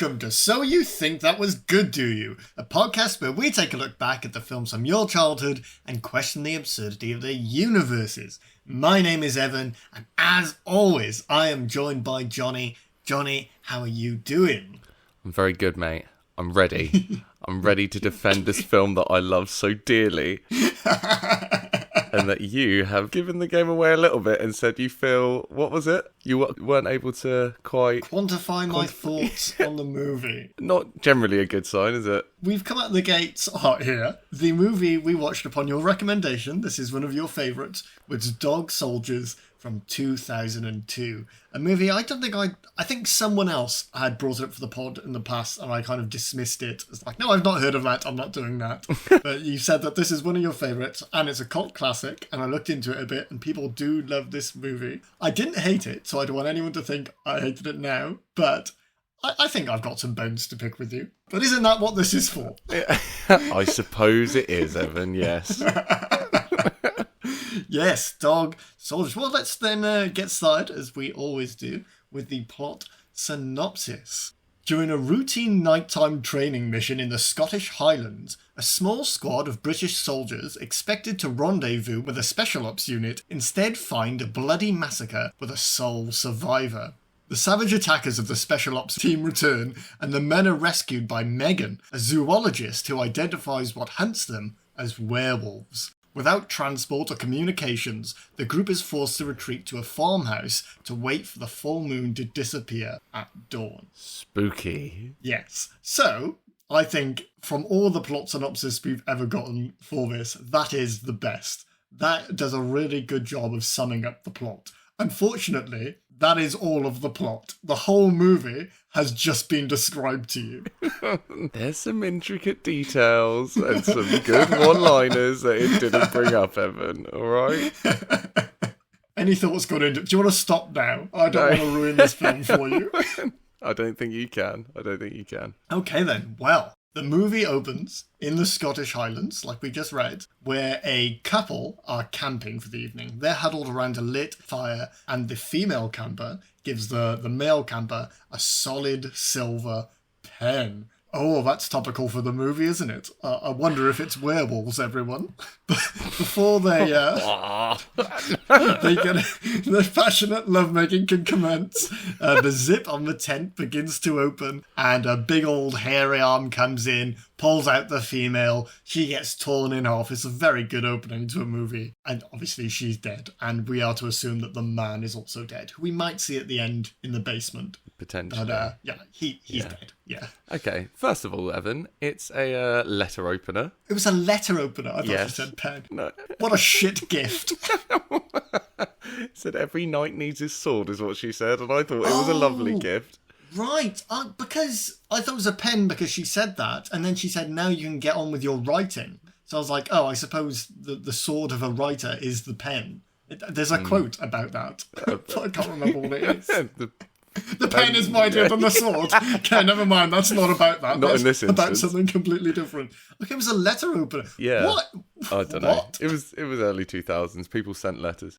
welcome to So You Think That Was Good, Do You? A podcast where we take a look back at the films from your childhood and question the absurdity of their universes. My name is Evan, and as always, I am joined by Johnny. Johnny, how are you doing? I'm very good, mate. I'm ready. I'm ready to defend this film that I love so dearly. And that you have given the game away a little bit and said you feel, what was it? You weren't able to quite... Quantify my thoughts on the movie. Not generally a good sign, is it? We've come out the gates hot here. The movie we watched upon your recommendation, this is one of your favourites, was Dog Soldiers from 2002. A movie I think someone else had brought it up for the pod in the past and I kind of dismissed it. It's like, no, I've not heard of that, I'm not doing that. But you said that this is one of your favourites and it's a cult classic, and I looked into it a bit and people do love this movie. I didn't hate it, so I don't want anyone to think I hated it now, but I think I've got some bones to pick with you. But isn't that what this is for? I suppose it is, Evan, yes. Yes, Dog Soldiers. Well, let's then get started, as we always do, with the plot synopsis. During a routine nighttime training mission in the Scottish Highlands, a small squad of British soldiers expected to rendezvous with a special ops unit instead find a bloody massacre with a sole survivor. The savage attackers of the special ops team return, and the men are rescued by Megan, a zoologist who identifies what hunts them as werewolves. Without transport or communications, the group is forced to retreat to a farmhouse to wait for the full moon to disappear at dawn. Spooky. Yes. So, I think from all the plot synopsis we've ever gotten for this, that is the best. That does a really good job of summing up the plot. Unfortunately, that is all of the plot. The whole movie has just been described to you. There's some intricate details and some good one-liners that it didn't bring up, Evan, alright? Any thoughts gone into it? Do you want to stop now? I don't want to ruin this film for you. I don't think you can. Okay then, well, the movie opens in the Scottish Highlands, like we just read, where a couple are camping for the evening. They're huddled around a lit fire, and the female camper gives the male camper a solid silver pen. Oh, that's topical for the movie, isn't it? I wonder if it's werewolves, everyone. Before they they get the passionate lovemaking can commence. The zip on the tent begins to open, and a big old hairy arm comes in, pulls out the female. She gets torn in half. It's a very good opening to a movie. And obviously she's dead. And we are to assume that the man is also dead, who we might see at the end in the basement. Potentially. But he's dead. Yeah. Okay, first of all, Evan, it's a letter opener. It was a letter opener. I thought Yes. you said pen. No. What a shit gift. Said every knight needs his sword, is what she said, and I thought it was a lovely gift. Right, because I thought it was a pen because she said that, and then she said, now you can get on with your writing. So I was like, oh, I suppose the sword of a writer is the pen. There's a quote about that. I can't remember what it is. The pen is mightier than the sword. Okay, never mind. That's not about that. Not That's in this instance. about something completely different. Okay, it was a letter opener. Yeah. What? I don't know. What? It was early 2000s. People sent letters.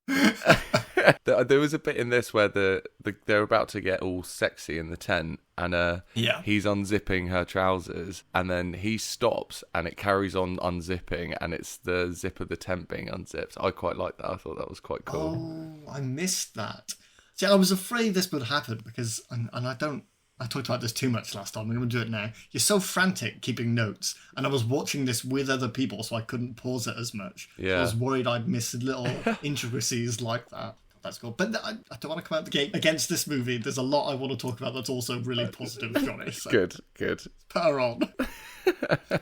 There was a bit in this where they're about to get all sexy in the tent, and he's unzipping her trousers, and then he stops, and it carries on unzipping, and it's the zip of the tent being unzipped. I quite like that. I thought that was quite cool. Oh, I missed that. See, I was afraid this would happen because, and I talked about this too much last time, I'm going to do it now. You're so frantic keeping notes, and I was watching this with other people, so I couldn't pause it as much. Yeah. So I was worried I'd miss little intricacies like that. That's cool. But I don't want to come out the gate against this movie. There's a lot I want to talk about that's also really positive, Johnny. So Good. put her on.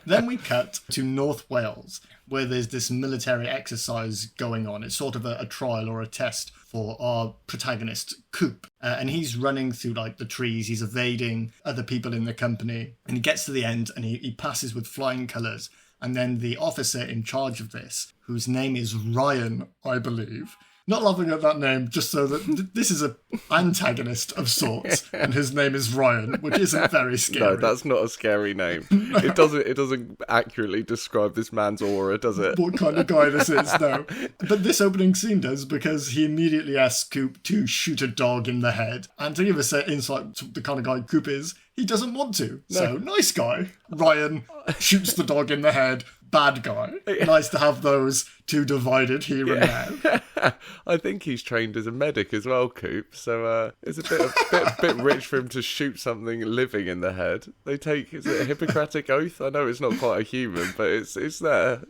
Then we cut to North Wales, where there's this military exercise going on. It's sort of a trial or a test for our protagonist, Coop. And he's running through like the trees. He's evading other people in the company. And he gets to the end and he passes with flying colours. And then the officer in charge of this, whose name is Ryan, I believe, Not laughing at that name, just so that this is an antagonist of sorts, and his name is Ryan, which isn't very scary. No, that's not a scary name. No. It doesn't accurately describe this man's aura, does it? What kind of guy this is, no. But this opening scene does, because he immediately asks Coop to shoot a dog in the head. And to give us an insight to the kind of guy Coop is, he doesn't want to. No. So, nice guy. Ryan shoots the dog in the head. Bad guy. Nice to have those two divided here and now. I think he's trained as a medic as well, Coop. So it's a bit rich for him to shoot something living in the head. They take, is it a Hippocratic oath? I know it's not quite a human, but it's there.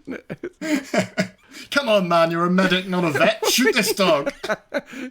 Come on, man, you're a medic, not a vet. Shoot this dog.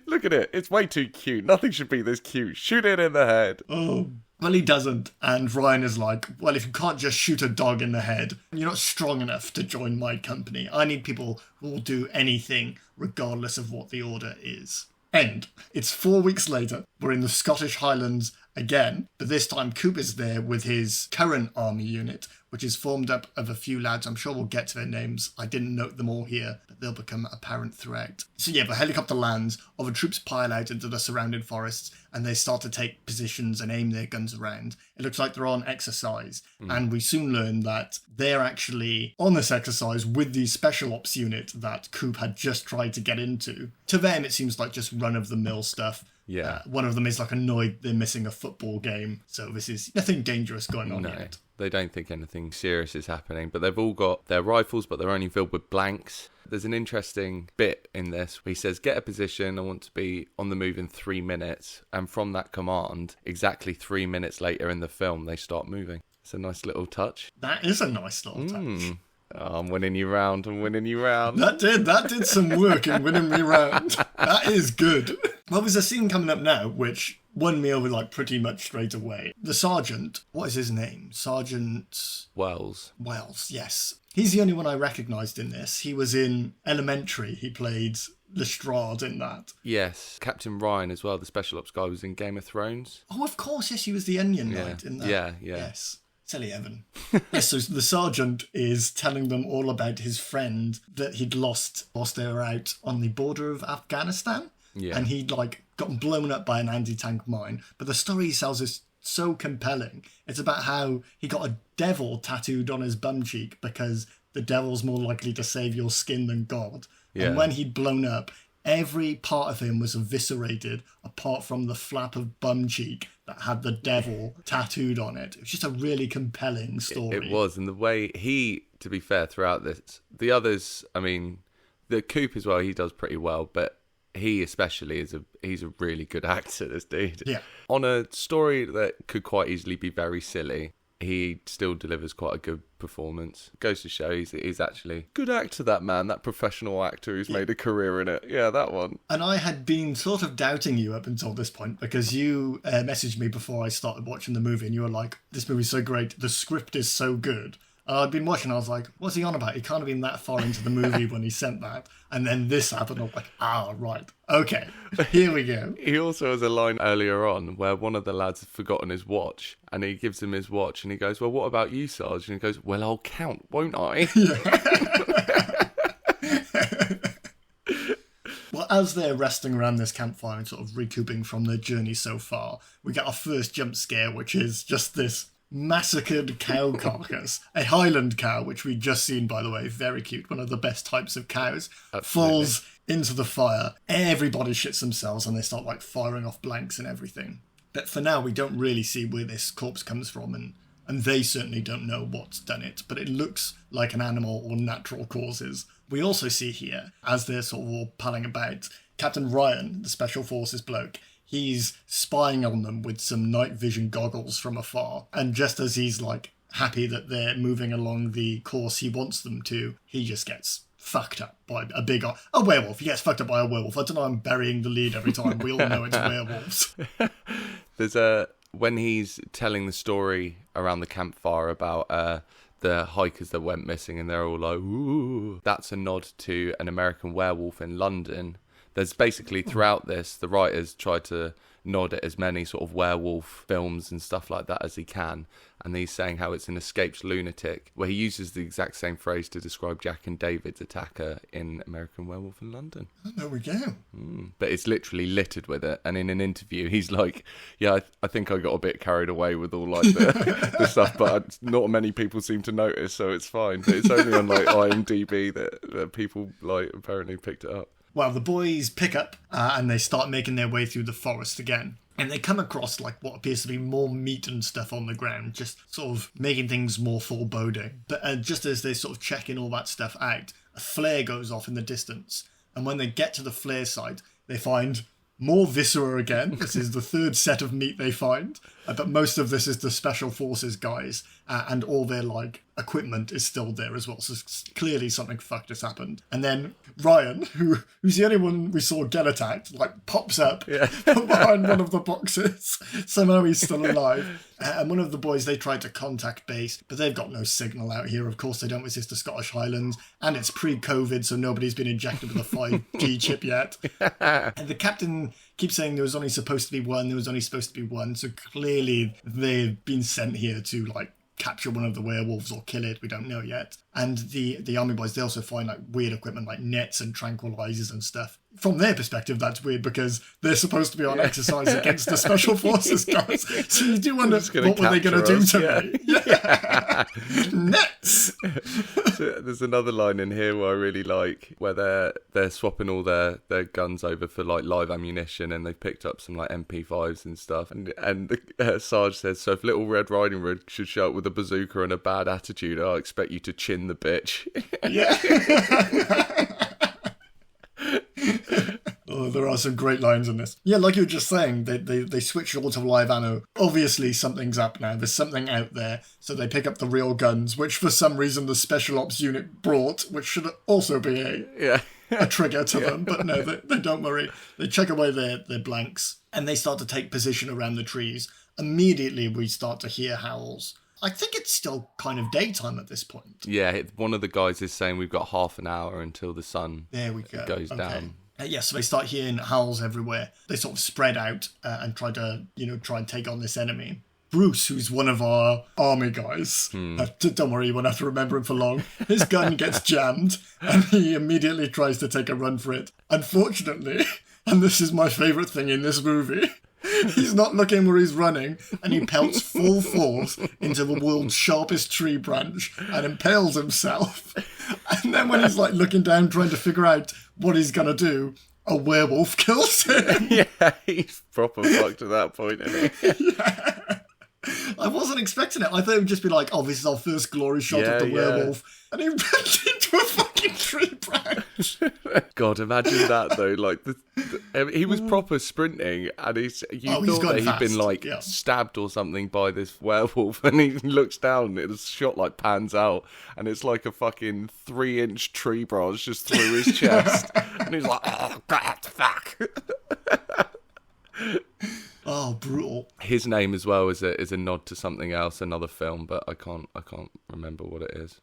Look at it. It's way too cute. Nothing should be this cute. Shoot it in the head. Oh. Well, he doesn't, and Ryan is like, well, if you can't just shoot a dog in the head, you're not strong enough to join my company. I need people who will do anything, regardless of what the order is. End. It's 4 weeks later. We're in the Scottish Highlands again, but this time Coop is there with his current army unit, which is formed up of a few lads. I'm sure we'll get to their names. I didn't note them all here, but they'll become apparent throughout. So yeah, the helicopter lands, all the troops pile out into the surrounding forests, and they start to take positions and aim their guns around. It looks like they're on exercise, and we soon learn that they're actually on this exercise with the special ops unit that Coop had just tried to get into. To them, it seems like just run-of-the-mill stuff. Yeah. One of them is like annoyed they're missing a football game, so this is nothing dangerous going on yet. They don't think anything serious is happening, but they've all got their rifles, but they're only filled with blanks. There's an interesting bit in this where he says, get a position, I want to be on the move in 3 minutes. And from that command, exactly 3 minutes later in the film, they start moving. It's a nice little touch. That is a nice little touch. Oh, I'm winning you round. That did some work in winning me round. That is good. Well, there's a scene coming up now, which won me over like pretty much straight away. The sergeant, what is his name? Sergeant... Wells, yes. He's the only one I recognised in this. He was in Elementary. He played Lestrade in that. Yes. Captain Ryan as well, the special ops guy, was in Game of Thrones. Oh, of course, yes, he was the Onion Knight in that. Yeah. Yes. Silly Evan. Yes, so the sergeant is telling them all about his friend that he'd lost whilst they were out on the border of Afghanistan. Yeah. And he'd gotten blown up by an anti-tank mine. But the story he tells is so compelling. It's about how he got a devil tattooed on his bum cheek because the devil's more likely to save your skin than God. Yeah. And when he'd blown up, every part of him was eviscerated apart from the flap of bum cheek that had the devil tattooed on it. It was just a really compelling story. It was, and the way he, to be fair, throughout this, the others, I mean, the Coop as well, he does pretty well, but he especially he's a really good actor, this dude. Yeah. On a story that could quite easily be very silly, he still delivers quite a good performance. Goes to show he's actually a good actor, that man, that professional actor who's made a career in it. Yeah, that one. And I had been sort of doubting you up until this point because you messaged me before I started watching the movie and you were like, this movie's so great, the script is so good. I'd been watching, I was like, what's he on about? He can't have been that far into the movie when he sent that. And then this happened, I was like, right, okay, here we go. He also has a line earlier on where one of the lads has forgotten his watch, and he gives him his watch, and he goes, well, what about you, Sarge? And he goes, well, I'll count, won't I? Well, as they're resting around this campfire and sort of recouping from their journey so far, we get our first jump scare, which is just this massacred cow carcass, a Highland cow, which we'd just seen, by the way, very cute, one of the best types of cows. Absolutely. Falls into the fire. Everybody shits themselves and they start firing off blanks and everything. But for now, we don't really see where this corpse comes from, and they certainly don't know what's done it, but it looks like an animal or natural causes. We also see here, as they're sort of all palling about, Captain Ryan, the Special Forces bloke, he's spying on them with some night vision goggles from afar. And just as he's happy that they're moving along the course he wants them to, he just gets fucked up by a werewolf. He gets fucked up by a werewolf. I don't know, I'm burying the lead every time. We all know it's werewolves. There's when he's telling the story around the campfire about the hikers that went missing and they're all like, ooh, that's a nod to an American Werewolf in London. There's basically, throughout this, the writers try to nod at as many sort of werewolf films and stuff like that as he can. And he's saying how it's an escaped lunatic, where he uses the exact same phrase to describe Jack and David's attacker in American Werewolf in London. Oh, there we go. But it's literally littered with it. And in an interview, he's like, yeah, I think I got a bit carried away with all like the stuff, but not many people seem to notice, so it's fine. But it's only on like IMDb that people like apparently picked it up. Well, the boys pick up and they start making their way through the forest again. And they come across like what appears to be more meat and stuff on the ground, just sort of making things more foreboding. But just as they're sort of checking all that stuff out, a flare goes off in the distance. And when they get to the flare site, they find more viscera again. This is the third set of meat they find. But most of this is the Special Forces guys. And all their like equipment is still there as well. So clearly something fucked has happened. And then Ryan, who's the only one we saw get attacked, like pops up behind one of the boxes. Somehow he's still alive. And one of the boys, they tried to contact base, but they've got no signal out here. Of course, they don't resist the Scottish Highlands. And it's pre-COVID, so nobody's been injected with a 5G chip yet. And the captain keeps saying there was only supposed to be one. So clearly they've been sent here to like capture one of the werewolves or kill it. We don't know yet. And the army boys, they also find like weird equipment like nets and tranquilizers and stuff. From their perspective, that's weird because they're supposed to be on exercise against the Special Forces guys. So you do wonder, what were they going to do to me? Yeah. Nets! So there's another line in here where I really like, where they're swapping all their guns over for like live ammunition, and they've picked up some like MP5s and stuff. And Sarge says, so if Little Red Riding Hood should show up with a bazooka and a bad attitude, I'll expect you to chin the bitch. Yeah. Oh, there are some great lines in this. Yeah, like you were just saying, they switch all to live ammo. Obviously, something's up now. There's something out there. So they pick up the real guns, which for some reason the Special Ops unit brought, which should also be a trigger to them. But no, they don't worry. They check away their blanks, and they start to take position around the trees. Immediately, we start to hear howls. I think it's still kind of daytime at this point. Yeah, one of the guys is saying we've got half an hour until the sun goes down. So they start hearing howls everywhere. They sort of spread out and try and take on this enemy. Bruce, who's one of our army guys, don't worry, you won't have to remember him for long. His gun gets jammed and he immediately tries to take a run for it. Unfortunately, and this is my favourite thing in this movie, he's not looking where he's running, and he pelts full force into the world's sharpest tree branch and impales himself. And then when he's like looking down trying to figure out what he's going to do, a werewolf kills him. Yeah, he's proper fucked at that point, isn't he? Yeah. I wasn't expecting it. I thought it would just be like, oh, this is our first glory shot of the werewolf. And he went into a fucking tree branch. God, imagine that though. Like, he was proper sprinting, and you thought that he'd been like stabbed or something by this werewolf, and he looks down, and it's shot like pans out, and it's like a fucking 3-inch tree branch just through his chest, and he's like, oh God, fuck. Oh, brutal. His name as well is a nod to something else, another film, but I can't remember what it is.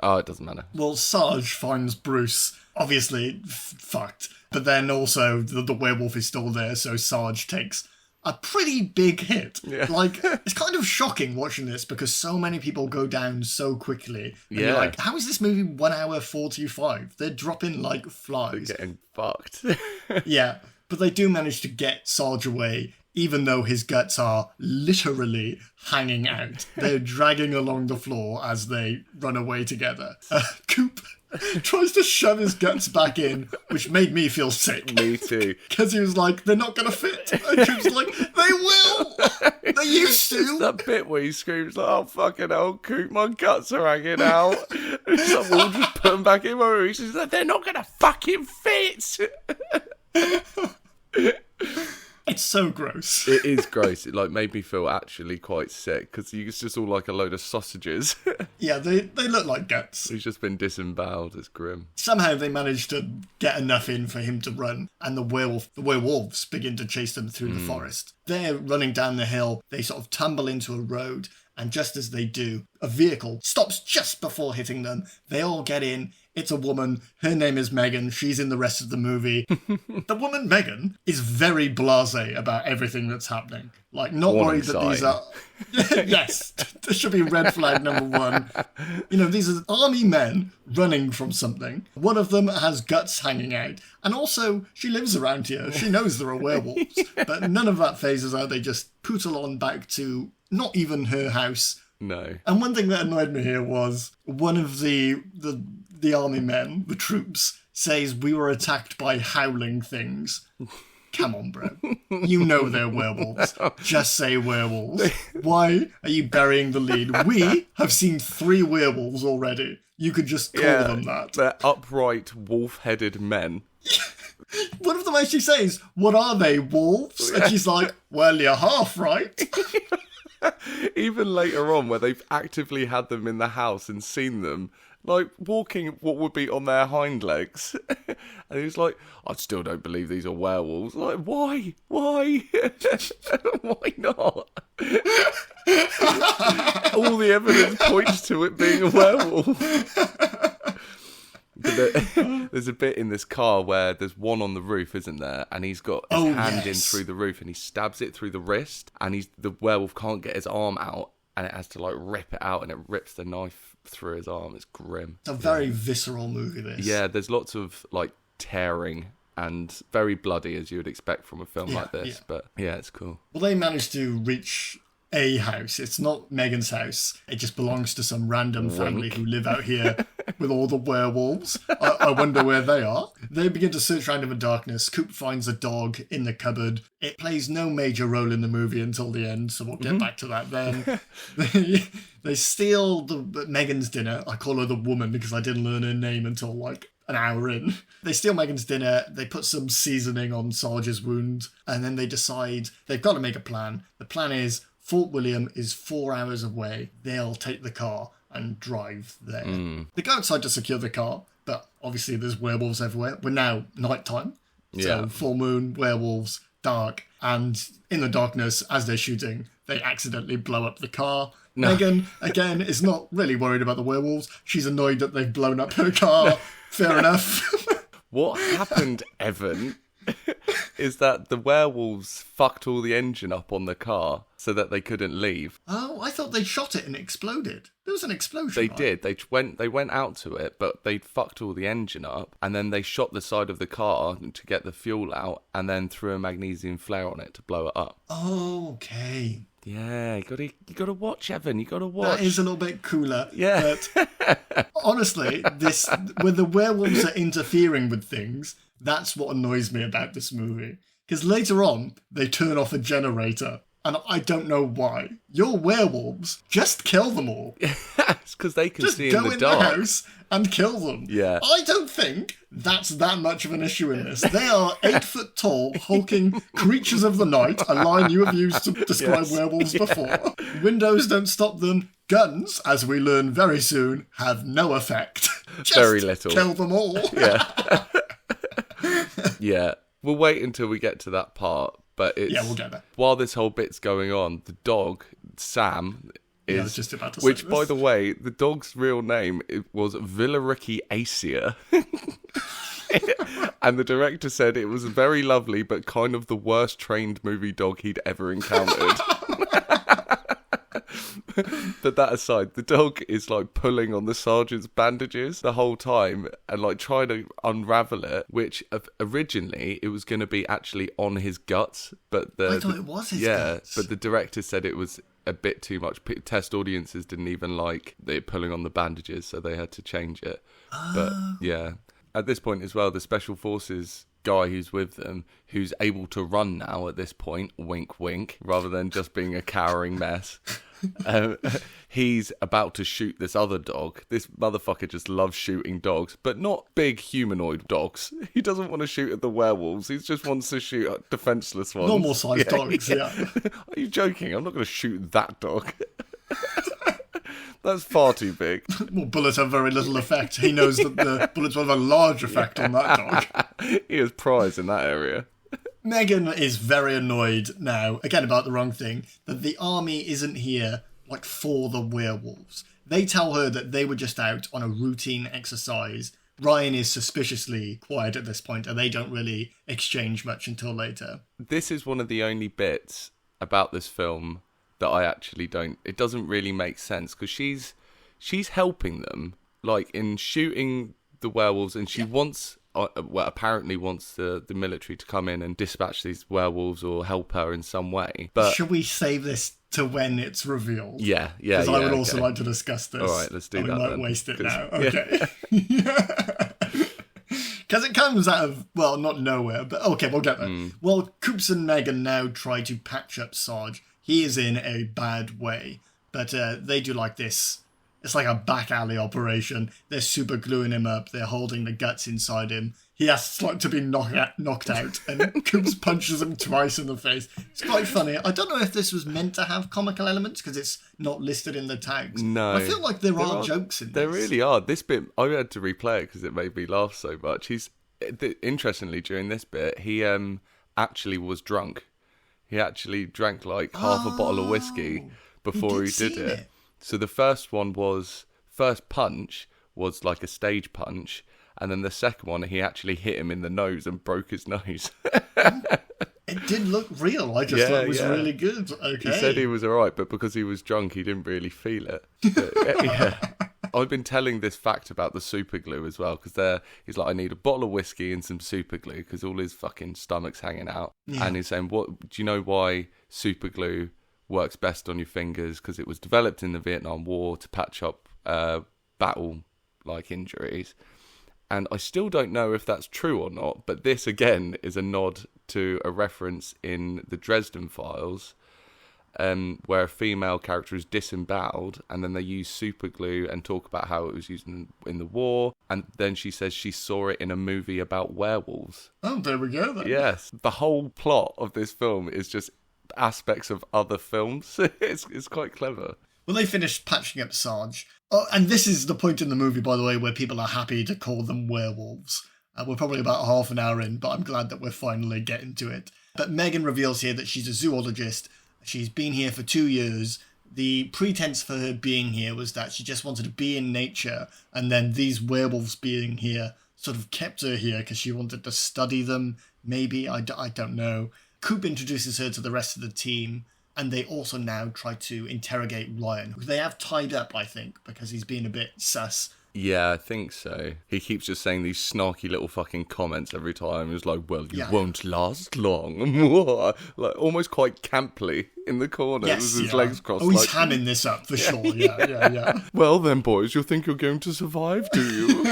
Oh, it doesn't matter. Well, Sarge finds Bruce obviously fucked, but then also the werewolf is still there, so Sarge takes a pretty big hit. Yeah. Like, it's kind of shocking watching this because so many people go down so quickly. And you're like, how is this movie 1 hour 45? They're dropping like flies. They're getting fucked. Yeah. But they do manage to get Sarge away, even though his guts are literally hanging out. They're dragging along the floor as they run away together. Coop tries to shove his guts back in, which made me feel sick. Me too. Because he was like, they're not going to fit. And Coop's like, they will! They used to! It's that bit where he screams like, oh, fucking hell, Coop, my guts are hanging out. And so we'll just put them back in my room. He's like, they're not going to fucking fit! It's so gross. It is gross. It like made me feel actually quite sick because it's just all like a load of sausages. Yeah, they look like guts. He's just been disemboweled. It's grim. Somehow they managed to get enough in for him to run, and the werewolves begin to chase them through the forest. They're running down the hill. They sort of tumble into a road, And just as they do, a vehicle stops just before hitting them. They all get in. It's a woman. Her name is Megan. She's in the rest of the movie. The woman, Megan, is very blasé about everything that's happening. Like, not worried that these are... Yes, this should be red flag number one. You know, these are army men running from something. One of them has guts hanging out. And also, she lives around here. She knows there are werewolves. But none of that phases her. They just pootle on back to not even her house. No. And one thing that annoyed me here was one of the army men, the troops, says we were attacked by howling things. Come on, bro. You know they're werewolves. Just say werewolves. Why are you burying the lead? We have seen 3 werewolves already. You could just call them that. They're upright, wolf-headed men. One of them actually says, what are they, wolves? And she's like, well, you're half right. Even later on, where they've actively had them in the house and seen them, like, walking what would be on their hind legs. And he's like, I still don't believe these are werewolves. Like, why? Why? Why not? All the evidence points to it being a werewolf. But there's a bit in this car where there's one on the roof, isn't there? And he's got his hand in through the roof and he stabs it through the wrist. And the werewolf can't get his arm out. And it has to, like, rip it out, and it rips the knife through his arm. It's grim. It's a very visceral movie, this. Yeah, there's lots of, like, tearing and very bloody, as you would expect from a film like this. Yeah. But, yeah, it's cool. Well, they managed to reach a house. It's not Megan's house. It just belongs to some random family who live out here with all the werewolves. I wonder where they are. They begin to search around in the darkness. Coop finds a dog in the cupboard. It plays no major role in the movie until the end, so we'll get back to that then. They steal Megan's dinner. I call her the woman because I didn't learn her name until like an hour in. They steal Megan's dinner. They put some seasoning on Sarge's wound, and then they decide they've got to make a plan. The plan is Fort William is 4 hours away. They'll take the car and drive there. They go outside to secure the car, but obviously there's werewolves everywhere. We're now nighttime. So full moon, werewolves, dark. And in the darkness, as they're shooting, they accidentally blow up the car. No. Megan, again, is not really worried about the werewolves. She's annoyed that they've blown up her car. Fair enough. What happened, Evan, is that the werewolves fucked all the engine up on the car so that they couldn't leave. Oh, I thought they shot it and it exploded. There was an explosion. They did. They went out to it, but they fucked all the engine up, and then they shot the side of the car to get the fuel out, and then threw a magnesium flare on it to blow it up. Oh, okay. Yeah, you gotta watch, Evan. You gotta watch. That is a little bit cooler. Yeah. But honestly, when the werewolves are interfering with things, that's what annoys me about this movie. Because later on, they turn off a generator. And I don't know why. You're werewolves. Just kill them all. It's because they can see in the dark. Just go in the house and kill them. Yeah. I don't think that's that much of an issue in this. They are 8 foot tall, hulking creatures of the night, a line you have used to describe werewolves before. Windows don't stop them. Guns, as we learn very soon, have no effect. Just very little. Kill them all. Yeah. Yeah. We'll wait until we get to that part. But we'll get there. While this whole bit's going on, the dog, Sam, is... I was just about to say which, this. by the way, the dog's real name was Villariki Acia. And the director said it was very lovely, but kind of the worst trained movie dog he'd ever encountered. But that aside, the dog is like pulling on the sergeant's bandages the whole time and like trying to unravel it, which originally it was going to be actually on his guts, but I thought it was his guts. But the director said it was a bit too much. Test audiences didn't even like they pulling on the bandages, so they had to change it. But yeah, at this point as well, the special forces guy who's with them, who's able to run now at this point, wink wink, rather than just being a cowering mess. He's about to shoot this other dog. This motherfucker just loves shooting dogs, but not big humanoid dogs. He doesn't want to shoot at the werewolves. He just wants to shoot at defenseless ones. Normal sized dogs, yeah. Are you joking? I'm not going to shoot that dog. That's far too big. Well, bullets have very little effect. He knows that the bullets will have a large effect on that dog. He has prize in that area. Megan is very annoyed now, again about the wrong thing, that the army isn't here like, for the werewolves. They tell her that they were just out on a routine exercise. Ryan is suspiciously quiet at this point, and they don't really exchange much until later. This is one of the only bits about this film that I actually don't... It doesn't really make sense, because she's helping them, like, in shooting the werewolves, and she wants... apparently wants the military to come in and dispatch these werewolves or help her in some way. But should we save this to when it's revealed? Yeah. Because I would also like to discuss this. All right, let's do that. We might waste it now. Okay. Because it comes out of, well, not nowhere, but okay, we'll get there. Well, Coops and Megan now try to patch up Sarge. He is in a bad way, but they do like this. It's like a back alley operation. They're super gluing him up. They're holding the guts inside him. He has to be knocked out, and Coops punches him twice in the face. It's quite funny. I don't know if this was meant to have comical elements because it's not listed in the tags. No. I feel like there are jokes in this. There really are. This bit, I had to replay it because it made me laugh so much. Interestingly, during this bit, he actually was drunk. He actually drank like half a bottle of whiskey before he did it. So the first punch was like a stage punch, and then the second one, he actually hit him in the nose and broke his nose. It did look real. I just thought it was really good. Okay. He said he was all right, but because he was drunk, he didn't really feel it. But, I've been telling this fact about the super glue as well, because he's like, I need a bottle of whiskey and some super glue, because all his fucking stomach's hanging out. Yeah. And he's saying, "What do you know why super glue works best on your fingers?" Because it was developed in the Vietnam War to patch up battle-like injuries. And I still don't know if that's true or not, but this, again, is a nod to a reference in the Dresden Files, where a female character is disemboweled, and then they use super glue and talk about how it was used in the war, and then she says she saw it in a movie about werewolves. Oh, there we go then. Yes. The whole plot of this film is just aspects of other films. It's quite clever. Well, they finished patching up Sarge. Oh, and this is the point in the movie, by the way, where people are happy to call them werewolves. We're probably about half an hour in, but I'm glad that we're finally getting to it. But Megan reveals here that she's a zoologist. She's been here for 2 years. The pretense for her being here was that she just wanted to be in nature, and then these werewolves being here sort of kept her here because she wanted to study them, maybe. I don't know. Coop introduces her to the rest of the team, and they also now try to interrogate Ryan, who they have tied up, I think, because he's been a bit sus. Yeah, I think so. He keeps just saying these snarky little fucking comments every time. He's like, well, you won't last long. Like, almost quite camply in the corner with his legs crossed. Oh, he's hamming this up for sure. Yeah. Well then, boys, you think you're going to survive, do you?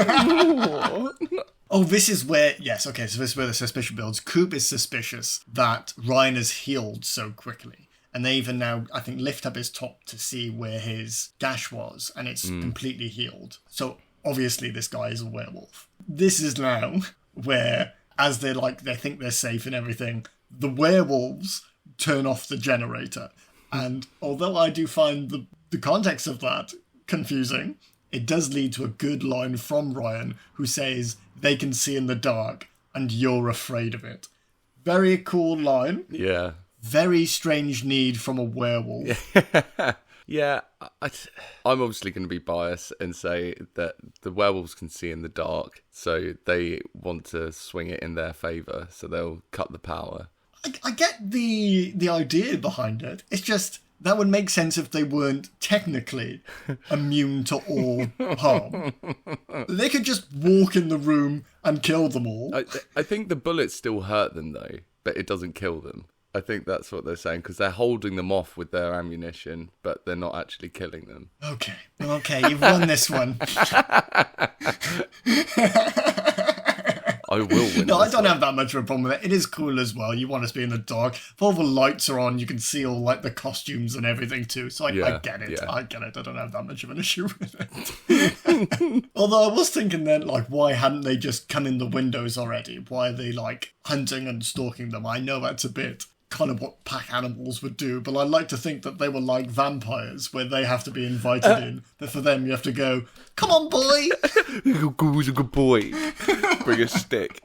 Oh, this is where... Yes, okay, so this is where the suspicion builds. Coop is suspicious that Ryan has healed so quickly. And they even now, I think, lift up his top to see where his gash was, and it's completely healed. So, obviously, this guy is a werewolf. This is now where, as they think they're safe and everything, the werewolves turn off the generator. And although I do find the context of that confusing, it does lead to a good line from Ryan, who says, "They can see in the dark, and you're afraid of it." Very cool line. Yeah. Very strange need from a werewolf. Yeah, I'm obviously going to be biased and say that the werewolves can see in the dark, so they want to swing it in their favour, so they'll cut the power. I get the idea behind it. It's just, that would make sense if they weren't technically immune to all harm. They could just walk in the room and kill them all. I think the bullets still hurt them, though, but it doesn't kill them. I think that's what they're saying, because they're holding them off with their ammunition, but they're not actually killing them. Okay, you've won this one. I will win. No, I don't have that much of a problem with it. It is cool as well. You want us to be in the dark. If all the lights are on, you can see all like the costumes and everything too. So I get it. Yeah. I get it. I don't have that much of an issue with it. Although I was thinking then, like, why hadn't they just come in the windows already? Why are they like hunting and stalking them? I know that's a bit kind of what pack animals would do, but I like to think that they were like vampires, where they have to be invited in, but for them you have to go, "Come on, boy!" Who's a good boy? Bring a stick.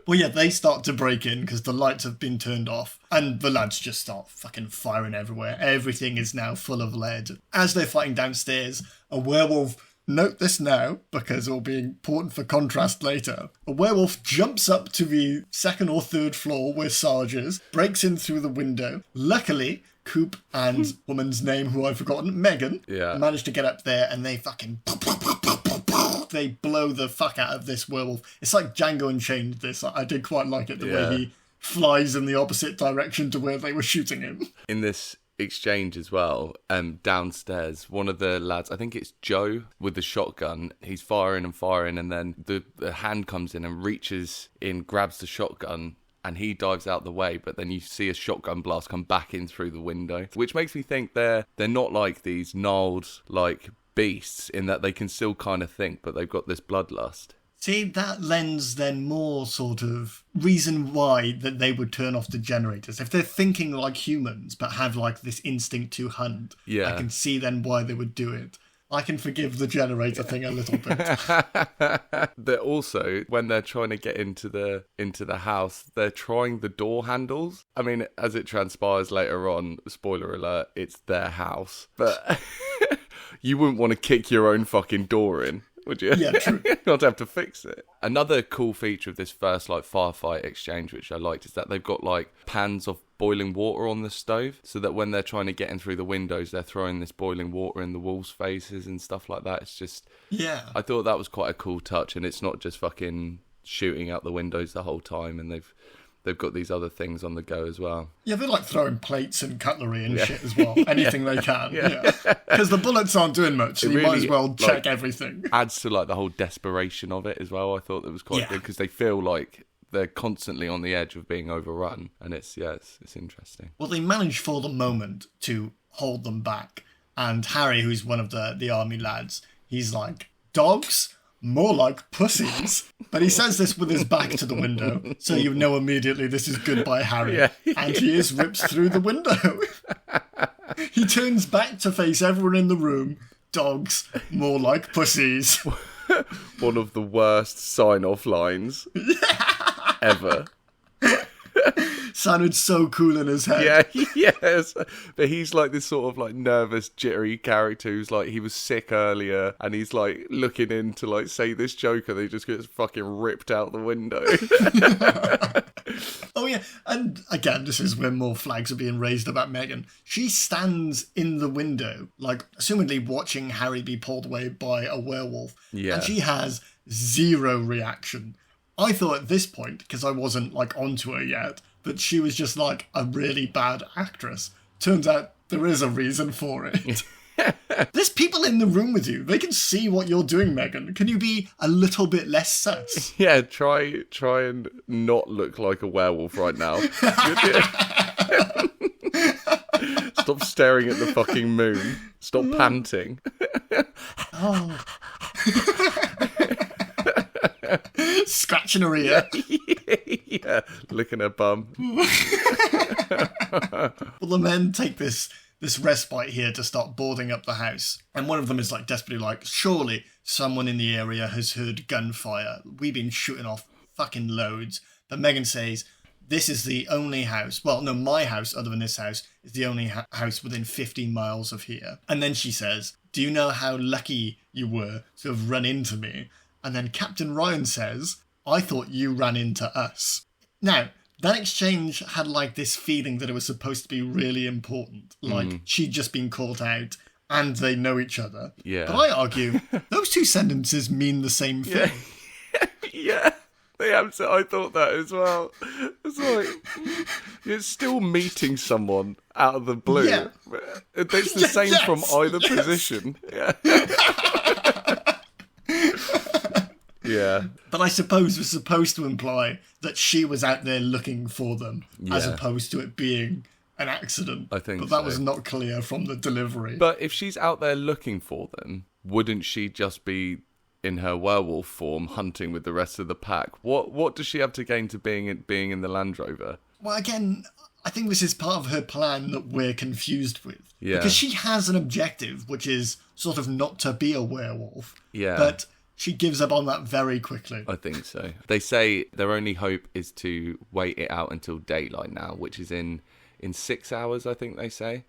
Well, yeah, they start to break in because the lights have been turned off and the lads just start fucking firing everywhere. Everything is now full of lead. As they're fighting downstairs, a werewolf, note this now because it will be important for contrast later, a werewolf jumps up to the second or third floor where Sarge is, breaks in through the window. Luckily, Coop and woman's name, who I've forgotten, Megan, managed to get up there and they fucking... They blow the fuck out of this werewolf. It's like Django Unchained, this. I did quite like it, the way he flies in the opposite direction to where they were shooting him. In this exchange as well, downstairs, one of the lads, I think it's Joe, with the shotgun, he's firing, and then the hand comes in and reaches in, grabs the shotgun, and he dives out the way, but then you see a shotgun blast come back in through the window, which makes me think they're not like these gnarled, like, beasts, in that they can still kind of think, but they've got this bloodlust. See, that lends then more sort of reason why that they would turn off the generators. If they're thinking like humans, but have like this instinct to hunt, I can see then why they would do it. I can forgive the generator thing a little bit. They're also, when they're trying to get into the house, they're trying the door handles. I mean, as it transpires later on, spoiler alert, it's their house. But you wouldn't want to kick your own fucking door in, would you? Yeah, true. Not have to fix it. Another cool feature of this first like firefight exchange, which I liked, is that they've got like pans of boiling water on the stove, so that when they're trying to get in through the windows, they're throwing this boiling water in the wolves' faces and stuff like that. It's just, I thought that was quite a cool touch, and it's not just fucking shooting out the windows the whole time, and they've got these other things on the go as well. Yeah, they're like throwing plates and cutlery and shit as well. Anything they can. Because the bullets aren't doing much, so you might as well check everything. Adds to like the whole desperation of it as well. I thought that was quite good because they feel like they're constantly on the edge of being overrun, and it's interesting. Well, they manage for the moment to hold them back, and Harry, who's one of the army lads, he's like, dogs? More like pussies. But he says this with his back to the window, so you know immediately this is goodbye Harry. And he is ripped through the window. He turns back to face everyone in the room. Dogs, more like pussies. One of the worst sign-off lines ever. Sounded so cool in his head. Yes. But he's like this sort of like nervous, jittery character who's like, he was sick earlier and he's like looking in to like say this joke and he just gets fucking ripped out the window. Oh yeah, and again, this is when more flags are being raised about Megan. She stands in the window, like assumedly watching Harry be pulled away by a werewolf. And she has zero reaction. I thought at this point, because I wasn't like onto her yet, but she was just like a really bad actress. Turns out there is a reason for it. There's people in the room with you. They can see what you're doing, Megan. Can you be a little bit less sus? Yeah, try and not look like a werewolf right now. Stop staring at the fucking moon. Stop panting. Oh. Scratching her ear. Yeah, licking her bum. Well, the men take this respite here to start boarding up the house. And one of them is like desperately like, surely someone in the area has heard gunfire. We've been shooting off fucking loads. But Megan says, this is the only house. Well, no, my house, other than this house, is the only house within 15 miles of here. And then she says, do you know how lucky you were to have run into me? And then Captain Ryan says, I thought you ran into us. Now, that exchange had like this feeling that it was supposed to be really important. Like she'd just been caught out and they know each other. Yeah. But I argue those two sentences mean the same thing. Yeah. They I thought that as well. It's like, you're still meeting someone out of the blue. Yeah. It's the same from either position. Yeah. Yeah. But I suppose it was supposed to imply that she was out there looking for them, as opposed to it being an accident. I think But that was not clear from the delivery. But if she's out there looking for them, wouldn't she just be in her werewolf form hunting with the rest of the pack? What does she have to gain to being in the Land Rover? Well, again, I think this is part of her plan that we're confused with. Yeah. Because she has an objective, which is sort of not to be a werewolf. Yeah. But she gives up on that very quickly. I think so. They say their only hope is to wait it out until daylight now, which is in 6 hours, I think they say.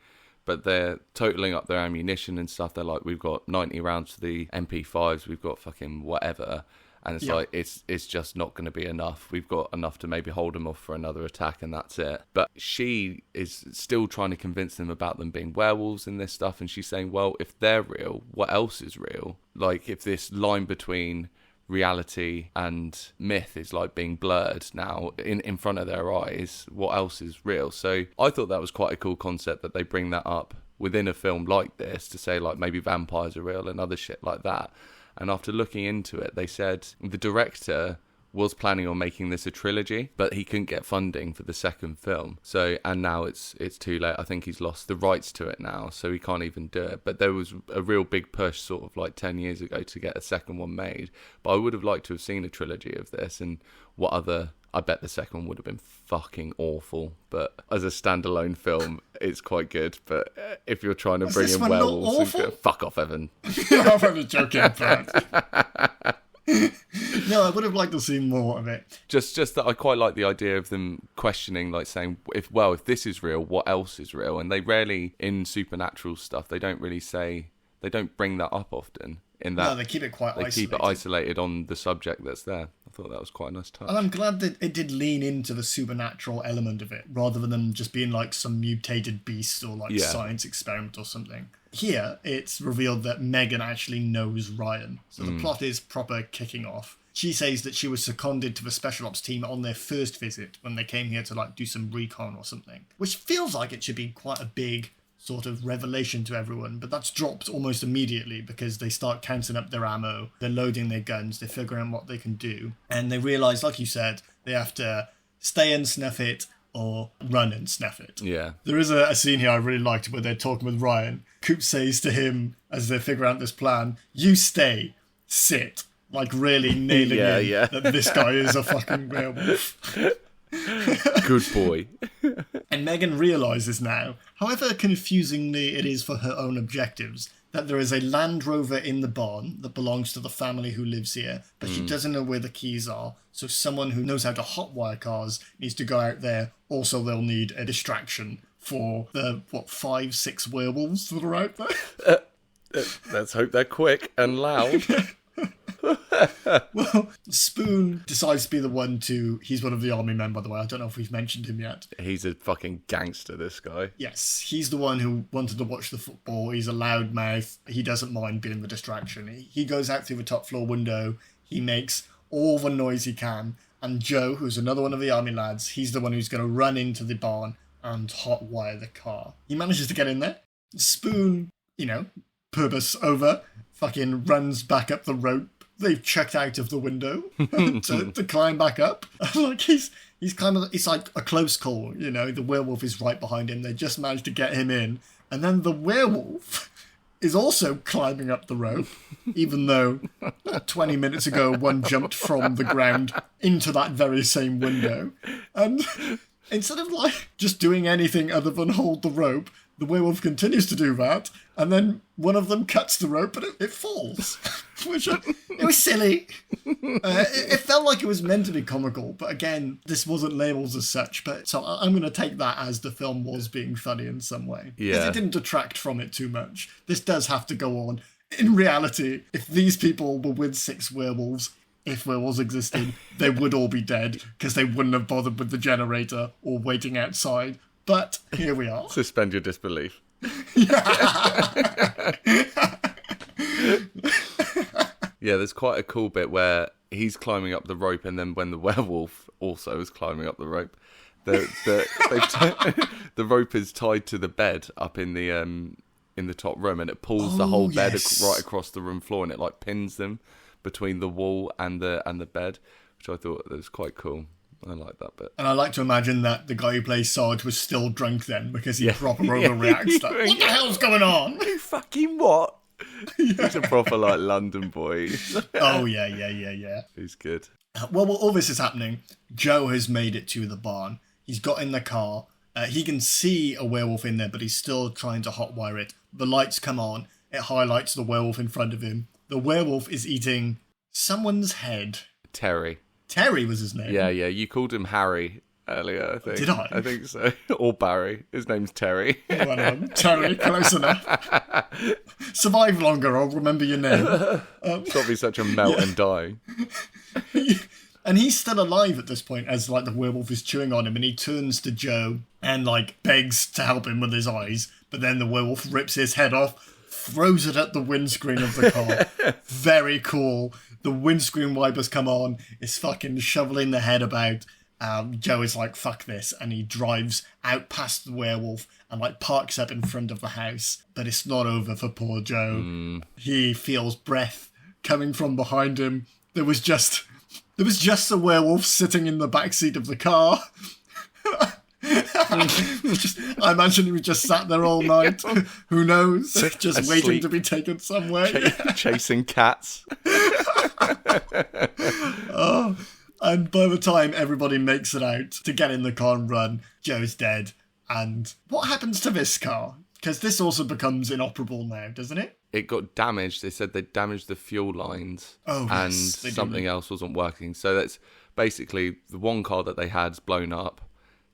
But they're totaling up their ammunition and stuff. They're like, we've got 90 rounds for the MP5s, we've got fucking whatever. And it's like, it's just not going to be enough. We've got enough to maybe hold them off for another attack, and that's it. But she is still trying to convince them about them being werewolves and this stuff. And she's saying, well, if they're real, what else is real? Like, if this line between reality and myth is like being blurred now in front of their eyes, what else is real? So I thought that was quite a cool concept that they bring that up within a film like this to say, like, maybe vampires are real and other shit like that. And after looking into it, they said the director was planning on making this a trilogy, but he couldn't get funding for the second film. So, and now it's too late. I think he's lost the rights to it now, so he can't even do it. But there was a real big push sort of like 10 years ago to get a second one made. But I would have liked to have seen a trilogy of this, and what other... I bet the second one would have been fucking awful, but as a standalone film, it's quite good. But if you're trying to bring in werewolves, fuck off, Evan. I'm only joking, but... No, I would have liked to see more of it. Just that I quite like the idea of them questioning, like saying, if this is real, what else is real? And they rarely, in supernatural stuff, they don't bring that up often. No, they keep it quite isolated. They keep it isolated on the subject that's there. I thought that was quite a nice touch. And I'm glad that it did lean into the supernatural element of it, rather than them just being like some mutated beast or like science experiment or something. Here, it's revealed that Megan actually knows Ryan. So the plot is proper kicking off. She says that she was seconded to the special ops team on their first visit when they came here to like do some recon or something. Which feels like it should be quite a big sort of revelation to everyone, but that's dropped almost immediately because they start counting up their ammo, they're loading their guns, they're figuring out what they can do, and they realise, like you said, they have to stay and snuff it or run and snuff it. Yeah. There is a scene here I really liked where they're talking with Ryan. Coop says to him, as they figure out this plan, you stay, sit, like really nailing that this guy is a fucking werewolf. Good boy. And Megan realises now, however confusingly it is for her own objectives, that there is a Land Rover in the barn that belongs to the family who lives here, but she doesn't know where the keys are, so someone who knows how to hotwire cars needs to go out there. Also, they'll need a distraction for the, 5-6 werewolves that are out there? Let's hope they're quick and loud. Well, Spoon decides to be the one to... He's one of the army men, by the way. I don't know if we've mentioned him yet. He's a fucking gangster, this guy. Yes, he's the one who wanted to watch the football. He's a loudmouth. He doesn't mind being the distraction. He goes out through the top floor window. He makes all the noise he can. And Joe, who's another one of the army lads, he's the one who's going to run into the barn and hotwire the car. He manages to get in there. Spoon, purpose over, fucking runs back up the rope. They've checked out of the window to climb back up. Like he's it's like a close call, the werewolf is right behind him. They just managed to get him in. And then the werewolf is also climbing up the rope, even though 20 minutes ago one jumped from the ground into that very same window. And instead of like just doing anything other than hold the rope, the werewolf continues to do that, and then one of them cuts the rope and it falls. It was silly. It felt like it was meant to be comical, but again, this wasn't labelled as such. So I'm going to take that as the film was being funny in some way. Yeah. Because it didn't detract from it too much. This does have to go on. In reality, if these people were with 6 werewolves, if werewolves existed, they would all be dead, because they wouldn't have bothered with the generator or waiting outside. But here we are. Suspend your disbelief. Yeah, there's quite a cool bit where he's climbing up the rope, and then when the werewolf also is climbing up the rope, the rope is tied to the bed up in the top room, and it pulls the whole bed right across the room floor, and it like pins them between the wall and the bed, which I thought was quite cool. I like that bit. And I like to imagine that the guy who plays Sarge was still drunk then, because he proper overreacts. Like, what the hell's going on? You fucking what? He's a proper like London boy. Oh yeah. He's good. Well, all this is happening, Joe has made it to the barn. He's got in the car. He can see a werewolf in there, but he's still trying to hotwire it. The lights come on. It highlights the werewolf in front of him. The werewolf is eating someone's head. Terry. Terry was his name? Yeah. You called him Harry earlier, I think. Did I? I think so. Or Barry. His name's Terry. Terry, close enough. Survive longer, I'll remember your name. Stop being such a melt and dying. And he's still alive at this point as, like, the werewolf is chewing on him, and he turns to Joe and, like, begs to help him with his eyes. But then the werewolf rips his head off, throws it at the windscreen of the car. Very cool. The windscreen wipers come on. It's fucking shoveling the head about. Joe is like, fuck this. And he drives out past the werewolf and, like, parks up in front of the house. But it's not over for poor Joe. He feels breath coming from behind him. There was just a werewolf sitting in the backseat of the car. I imagine he was just sat there all night. Who knows? Just asleep. Waiting to be taken somewhere. Chasing cats. And by the time everybody makes it out to get in the car and run, Joe's dead. And what happens to this car? Because this also becomes inoperable now, doesn't it? It got damaged. They said they damaged the fuel lines. Oh, yes, and something else wasn't working. So that's basically the one car that they had's blown up.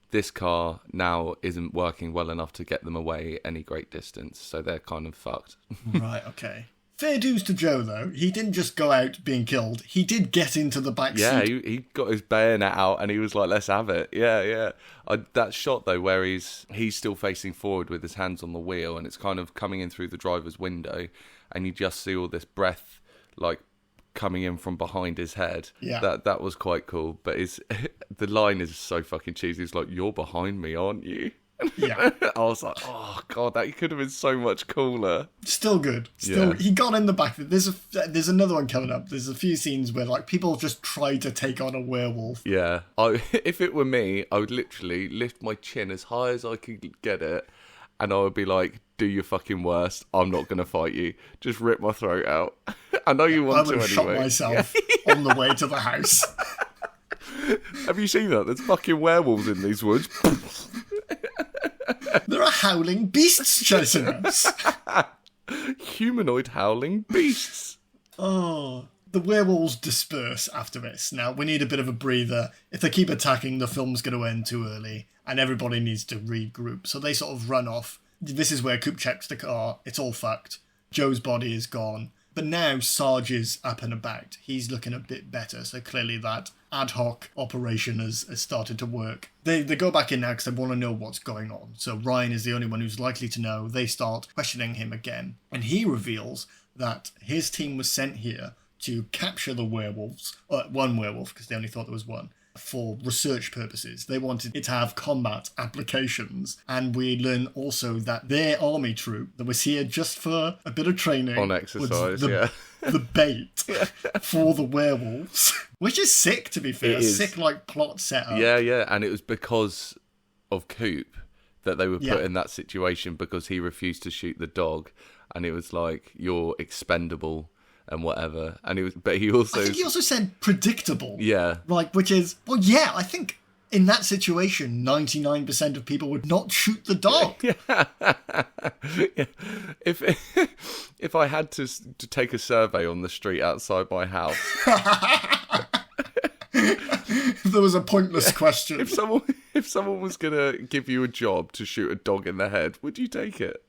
This car now isn't working well enough to get them away any great distance. So they're kind of fucked. Right, okay. Fair dues to Joe, though. He didn't just go out being killed. He did get into the back seat. Yeah, he got his bayonet out and he was like, let's have it. Yeah. That shot, though, where he's still facing forward with his hands on the wheel and it's kind of coming in through the driver's window and you just see all this breath, like, coming in from behind his head. Yeah. That was quite cool. But the line is so fucking cheesy. It's like, you're behind me, aren't you? Yeah. I was like, oh god, that could have been so much cooler. Still good. He got in the back. There's another one coming up. There's a few scenes where, like, people just try to take on a werewolf. Yeah. If it were me, I would literally lift my chin as high as I could get it and I would be like, do your fucking worst. I'm not going to fight you. Just rip my throat out. I know you want to anyway. I would have shot myself on the way to the house. Have you seen that? There's fucking werewolves in these woods. There are howling beasts chasing us. Humanoid howling beasts. Oh, the werewolves disperse after this. Now, we need a bit of a breather. If they keep attacking, the film's going to end too early, and everybody needs to regroup. So they sort of run off. This is where Coop checks the car. It's all fucked. Joe's body is gone. But now Sarge is up and about. He's looking a bit better, so clearly that ad hoc operation has started to work. They go back in now because they want to know what's going on. So Ryan is the only one who's likely to know. They start questioning him again. And he reveals that his team was sent here to capture the werewolves, one werewolf, because they only thought there was one, for research purposes. They wanted it to have combat applications. And we learn also that their army troop that was here just for a bit of training on exercise, the bait for the werewolves. Which is sick, to be fair. Sick, like, plot setup. Yeah. And it was because of Coop that they were put in that situation because he refused to shoot the dog. And it was like, you're expendable and whatever. And he also said predictable. Yeah. Like, which is, well, yeah, I think in that situation, 99% of people would not shoot the dog. Yeah. If I had to take a survey on the street outside my house. If there was a pointless question. If someone was going to give you a job to shoot a dog in the head, would you take it?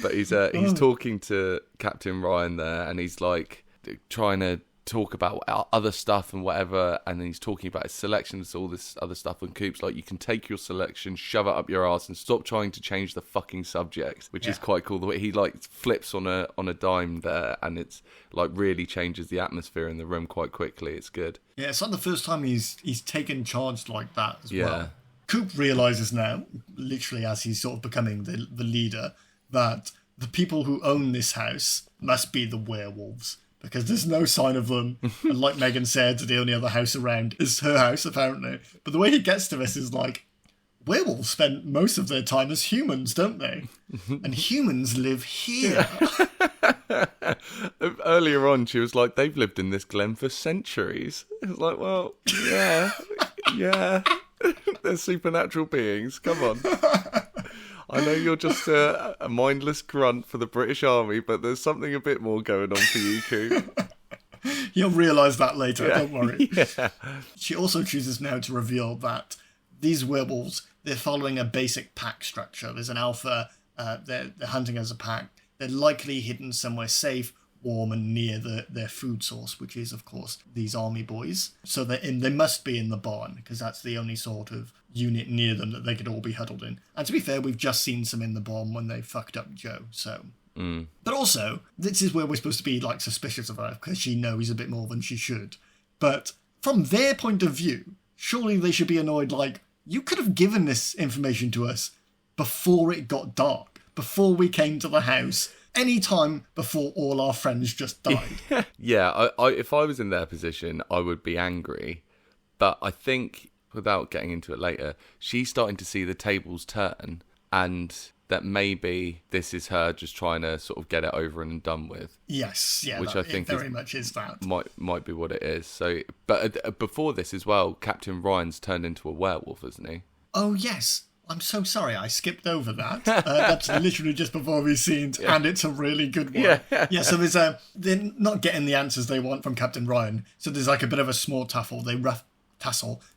But he's talking to Captain Ryan there, and he's like trying to talk about other stuff and whatever, and then he's talking about his selections, all this other stuff. And Coop's like, you can take your selection, shove it up your ass, and stop trying to change the fucking subject, which is quite cool. The way he like flips on a dime there, and it's like really changes the atmosphere in the room quite quickly. It's good. Yeah, it's not the first time he's taken charge like that as well. Coop realises now, literally as he's sort of becoming the leader, that the people who own this house must be the werewolves, because there's no sign of them. And like Megan said, the only other house around is her house, apparently. But the way he gets to this is like, werewolves spend most of their time as humans, don't they? And humans live here. Earlier on, she was like, they've lived in this glen for centuries. It's like, well, yeah. They're supernatural beings. Come on. I know you're just a mindless grunt for the British Army, but there's something a bit more going on for you, Coop. You'll realise that later, don't worry. Yeah. She also chooses now to reveal that these werewolves, they're following a basic pack structure. There's an alpha, they're hunting as a pack. They're likely hidden somewhere safe, warm and near their food source, which is, of course, these army boys. So they must be in the barn, because that's the only sort of unit near them that they could all be huddled in. And to be fair, we've just seen some in the barn when they fucked up Joe, so... But also, this is where we're supposed to be, like, suspicious of her, because she knows a bit more than she should. But from their point of view, surely they should be annoyed, like, you could have given this information to us before it got dark, before we came to the house, any time before all our friends just died. Yeah, I if I was in their position, I would be angry. But I think, without getting into it later, she's starting to see the tables turn, and that maybe this is her just trying to sort of get it over and done with. Yes, yeah, which I think very much is that. Might be what it is. So, but before this as well, Captain Ryan's turned into a werewolf, isn't he? Oh yes, I'm so sorry, I skipped over that. That's literally just before these scenes, and it's a really good one. Yeah. So they're not getting the answers they want from Captain Ryan. So there's like a bit of a small tussle.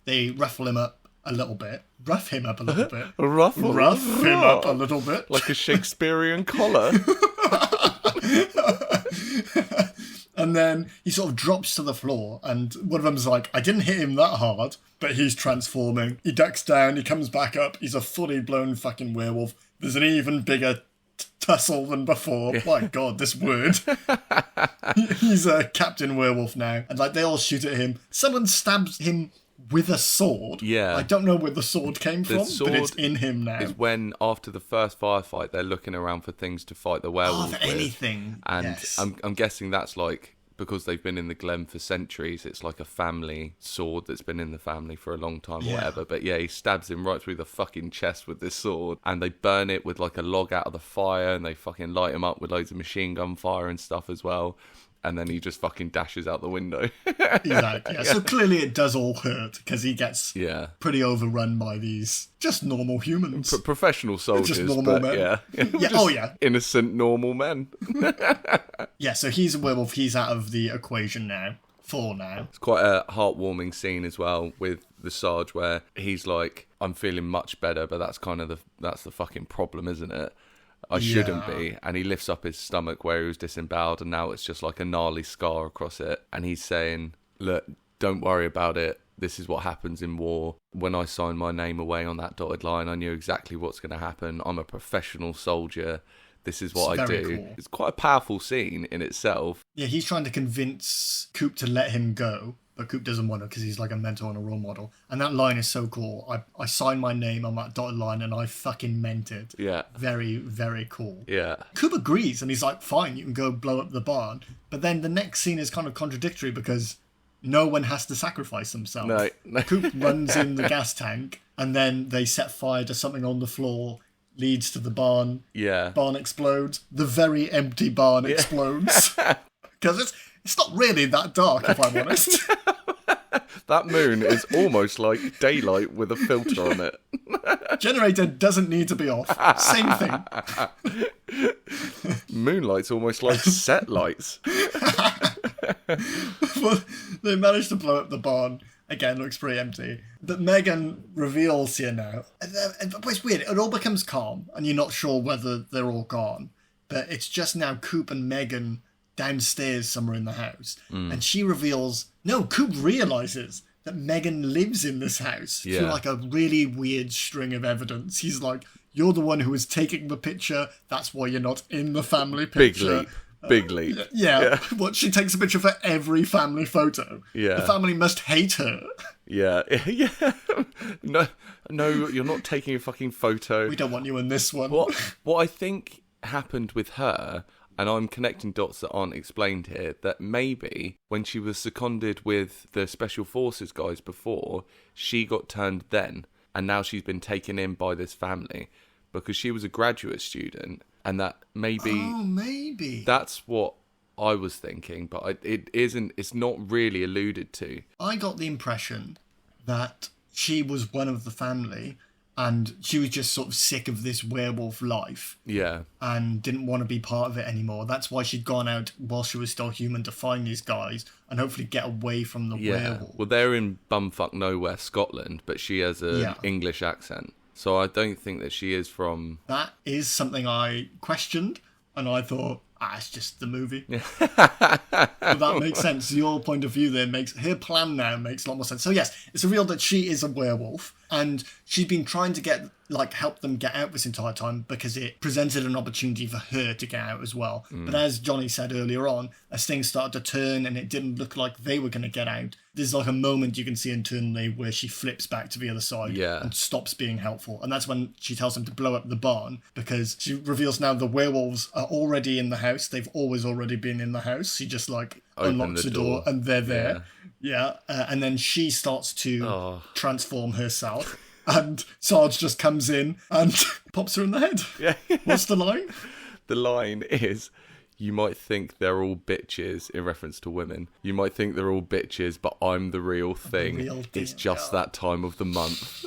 They ruffle him up a little bit. Rough him up a little bit. Rough him up a little bit. Like a Shakespearean collar. And then he sort of drops to the floor, and one of them's like, I didn't hit him that hard, but he's transforming. He ducks down, he comes back up, he's a fully blown fucking werewolf. There's an even bigger tussle than before. My God, this word. He's a Captain Werewolf now. And like they all shoot at him. Someone stabs him with a sword. Yeah. I don't know where the sword came from, but it's in him now. Is when, after the first firefight, they're looking around for things to fight the werewolves for anything. And yes. I'm guessing that's like, because they've been in the Glen for centuries, it's like a family sword that's been in the family for a long time or whatever. But yeah, he stabs him right through the fucking chest with this sword, and they burn it with like a log out of the fire, and they fucking light him up with loads of machine gun fire and stuff as well. And then he just fucking dashes out the window. Exactly. Yeah. So clearly it does all hurt, because he gets pretty overrun by these just normal humans. Professional soldiers, just normal men. Innocent, normal men. Yeah, so he's a werewolf. He's out of the equation now. For now. It's quite a heartwarming scene as well with the Sarge, where he's like, I'm feeling much better, but that's kind of that's the fucking problem, isn't it? I shouldn't be. And he lifts up his stomach where he was disemboweled, and now it's just like a gnarly scar across it. And he's saying, look, don't worry about it. This is what happens in war. When I signed my name away on that dotted line, I knew exactly what's going to happen. I'm a professional soldier. This is what I do. Cool. It's quite a powerful scene in itself. Yeah, he's trying to convince Coop to let him go, but Coop doesn't want to because he's like a mentor and a role model. And that line is so cool. I signed my name on that dotted line and I fucking meant it. Yeah. Very, very cool. Yeah. Coop agrees and he's like, fine, you can go blow up the barn. But then the next scene is kind of contradictory because no one has to sacrifice themselves. No. Coop runs in the gas tank and then they set fire to something on the floor, leads to the barn. Yeah. Barn explodes. The very empty barn explodes. Because it's not really that dark, if I'm honest. That moon is almost like daylight with a filter on it. Generator doesn't need to be off. Same thing. Moonlight's almost like set lights. Well, they managed to blow up the barn. Again, looks pretty empty. But Megan reveals here now. But it's weird. It all becomes calm, and you're not sure whether they're all gone. But it's just now Coop and Megan downstairs somewhere in the house. And she reveals... No, Coop realises that Megan lives in this house through like a really weird string of evidence. He's like, you're the one who is taking the picture. That's why you're not in the family picture. Big leap. Yeah. Well, she takes a picture for every family photo. Yeah. The family must hate her. Yeah. No, you're not taking a fucking photo. We don't want you in this one. What I think happened with her, and I'm connecting dots that aren't explained here, that maybe when she was seconded with the Special Forces guys before, she got turned then, and now she's been taken in by this family because she was a graduate student, and that maybe... Oh, maybe. That's what I was thinking, but it's not really alluded to. I got the impression that she was one of the family, and she was just sort of sick of this werewolf life. Yeah. And didn't want to be part of it anymore. That's why she'd gone out while she was still human to find these guys and hopefully get away from the werewolf. Well, they're in bumfuck nowhere, Scotland, but she has an English accent. So I don't think that she is from... That is something I questioned, and I thought, it's just the movie. But that makes sense. Your point of view there her plan now makes a lot more sense. So yes, it's revealed that she is a werewolf, and she's been trying to help them get out this entire time because it presented an opportunity for her to get out as well. But as Johnny said earlier on, as things started to turn and it didn't look like they were going to get out, there's like a moment you can see internally where she flips back to the other side and stops being helpful. And that's when she tells him to blow up the barn, because she reveals now the werewolves are already in the house. They've already been in the house. She just unlocks the door and they're there. And then she starts to transform herself. And Sarge just comes in and pops her in the head. Yeah. What's the line? The line is, you might think they're all bitches, in reference to women. You might think they're all bitches, but I'm the real thing. It's just that time of the month.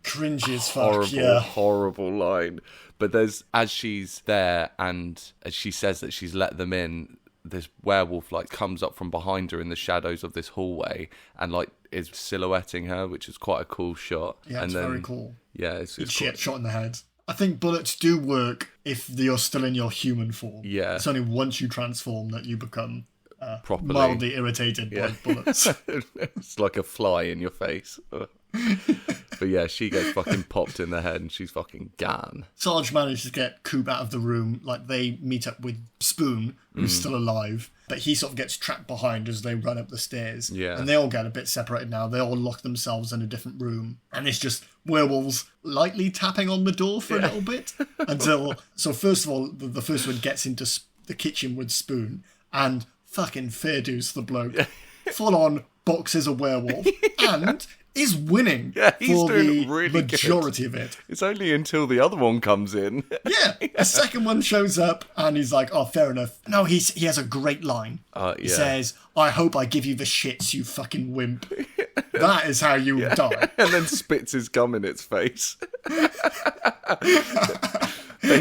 Cringy as fuck. Horrible line. But as she's there and as she says that she's let them in, this werewolf comes up from behind her in the shadows of this hallway and is silhouetting her, which is quite a cool shot. Yeah, it's very cool. Yeah, it's she gets shot in the head. I think bullets do work if you're still in your human form. Yeah, it's only once you transform that you become properly mildly irritated by bullets. It's like a fly in your face. But yeah, she gets fucking popped in the head and she's fucking gone. Sarge manages to get Coop out of the room. They meet up with Spoon, who's still alive, but he sort of gets trapped behind as they run up the stairs. Yeah. And they all get a bit separated now. They all lock themselves in a different room. And it's just werewolves lightly tapping on the door for a little bit. So first of all, the first one gets into the kitchen with Spoon and fucking fair dues the bloke. Full on boxes a werewolf. And is winning for the really majority of it. It's only until the other one comes in. A second one shows up and he's like, oh, fair enough. No, he has a great line. He says, I hope I give you the shits, you fucking wimp. That is how you die. And then spits his gum in its face. But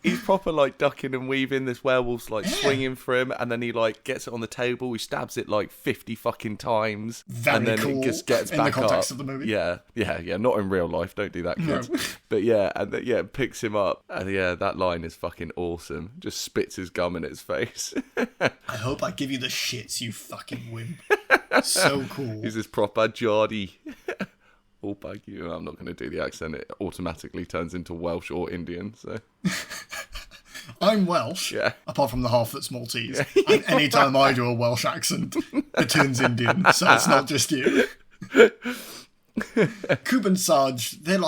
he's proper ducking and weaving. This werewolf's swinging for him, and then he gets it on the table. He stabs it 50 fucking times, and then it just gets back up. In the context of the movie. Yeah. Not in real life. Don't do that, kids. No. But it picks him up, and that line is fucking awesome. Just spits his gum in its face. I hope I give you the shits, you fucking wimp. So cool. He's this proper Geordie. I'm not going to do the accent. It automatically turns into Welsh or Indian. So I'm Welsh, apart from the half that's Maltese. And anytime I do a Welsh accent, it turns Indian. So it's not just you. Coop and Sarge, they're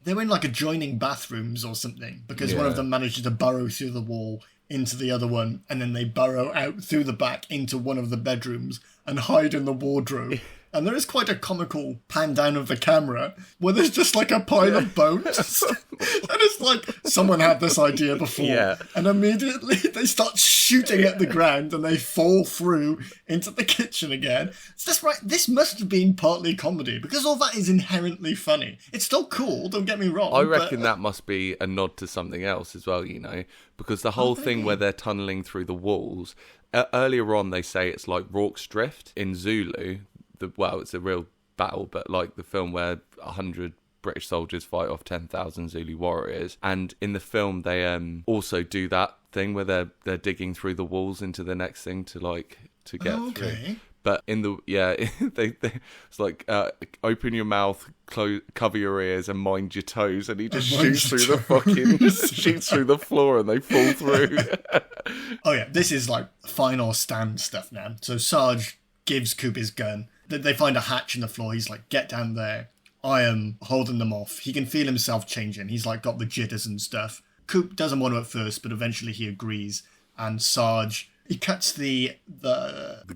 in adjoining bathrooms or something, because one of them manages to burrow through the wall into the other one, and then they burrow out through the back into one of the bedrooms and hide in the wardrobe. And there is quite a comical pan down of the camera where there's just a pile of bones. And it's someone had this idea before. Yeah. And immediately they start shooting at the ground and they fall through into the kitchen again. So that's right. This must have been partly comedy because all that is inherently funny. It's still cool, don't get me wrong. I reckon that must be a nod to something else as well, because the whole thing where they're tunnelling through the walls, earlier on they say it's like Rorke's Drift in Zulu. It's a real battle, but the film where 100 British soldiers fight off 10,000 Zulu warriors. And in the film, they also do that thing where they're digging through the walls into the next thing to get through. But in the it's open your mouth, cover your ears, and mind your toes. And he just shoots through the floor, and they fall through. This is final stand stuff now. So Sarge gives Coop his gun. They find a hatch in the floor. He's like, get down there. I am holding them off. He can feel himself changing. He's got the jitters and stuff. Coop doesn't want to at first, but eventually he agrees. And Sarge, he cuts the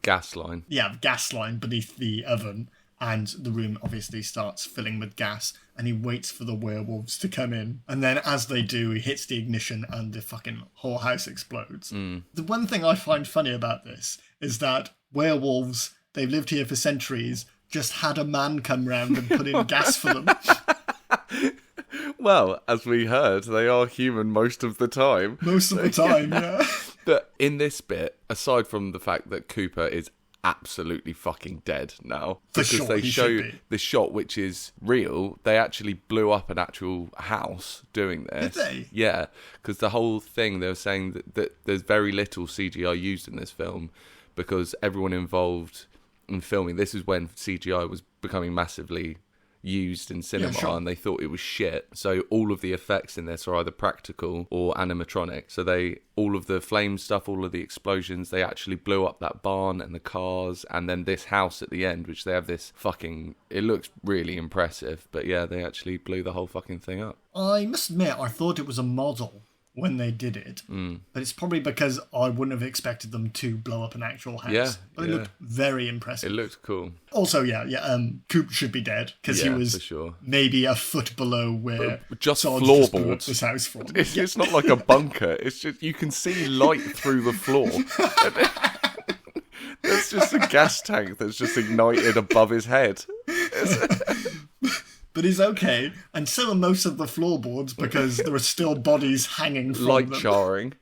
gas line. Yeah, the gas line beneath the oven. And the room obviously starts filling with gas. And he waits for the werewolves to come in. And then as they do, he hits the ignition and the fucking whole house explodes. The one thing I find funny about this is that werewolves, they've lived here for centuries, just had a man come round and put in gas for them. Well, as we heard, they are human most of the time. Most of the time, yeah. But in this bit, aside from the fact that Cooper is absolutely fucking dead now, because they show the shot, which is real, they actually blew up an actual house doing this. Did they? Yeah, because the whole thing, they were saying that there's very little CGI used in this film, because everyone involved in filming, this is when CGI was becoming massively used in cinema, and they thought it was shit. So all of the effects in this are either practical or animatronic. So all of the flame stuff, all of the explosions, they actually blew up that barn and the cars, and then this house at the end, which they have this fucking, it looks really impressive, but yeah, they actually blew the whole fucking thing up. I must admit, I thought it was a model when they did it, but it's probably because I wouldn't have expected them to blow up an actual house. But it looked very impressive. It looked cool. Also, Coop should be dead, because he was for sure. maybe a foot below where just Sarge floorboards. just blew up this house from. It's not like a bunker. It's just, you can see light through the floor. There's just a gas tank that's just ignited above his head. But he's okay, and so are most of the floorboards, because there are still bodies hanging from light them. charring.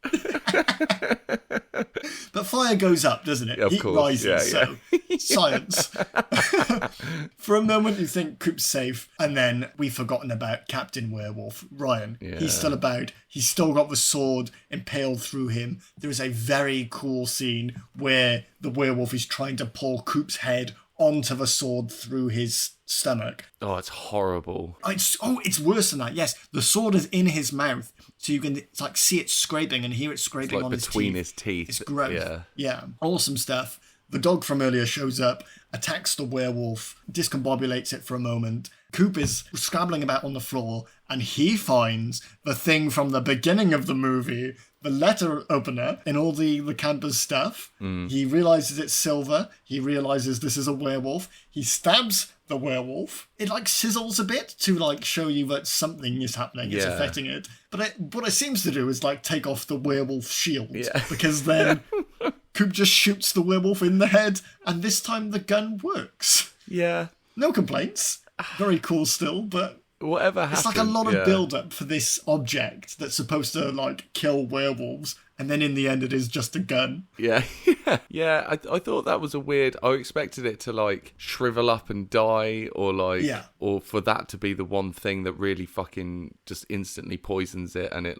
But fire goes up, doesn't it? Of Heat course. rises, so science. For a moment you think Coop's safe, and then we've forgotten about Captain Werewolf, Ryan. Yeah. He's still about. He's still got the sword impaled through him. There is a very cool scene where the werewolf is trying to pull Coop's head onto the sword through his stomach. Oh, it's horrible. It's worse than that. Yes, the sword is in his mouth, so you can see it scraping and hear it scraping like on between his teeth. It's gross. Yeah, awesome stuff. The dog from earlier shows up, attacks the werewolf, discombobulates it for a moment. Coop is scrabbling about on the floor, and he finds the thing from the beginning of the movie, the letter opener in all the campers' stuff. He realizes it's silver. He realizes this is a werewolf. He stabs the werewolf. It sizzles a bit to show you that something is happening. It's affecting it. But what it seems to do is take off the werewolf shield, because then Coop just shoots the werewolf in the head, and this time the gun works. Yeah. No complaints. Very cool still, but whatever happens, it's a lot of build-up for this object that's supposed to kill werewolves, and then in the end it is just a gun. Yeah. I thought that was a weird. I expected it to shrivel up and die, or for that to be the one thing that really fucking just instantly poisons it, and it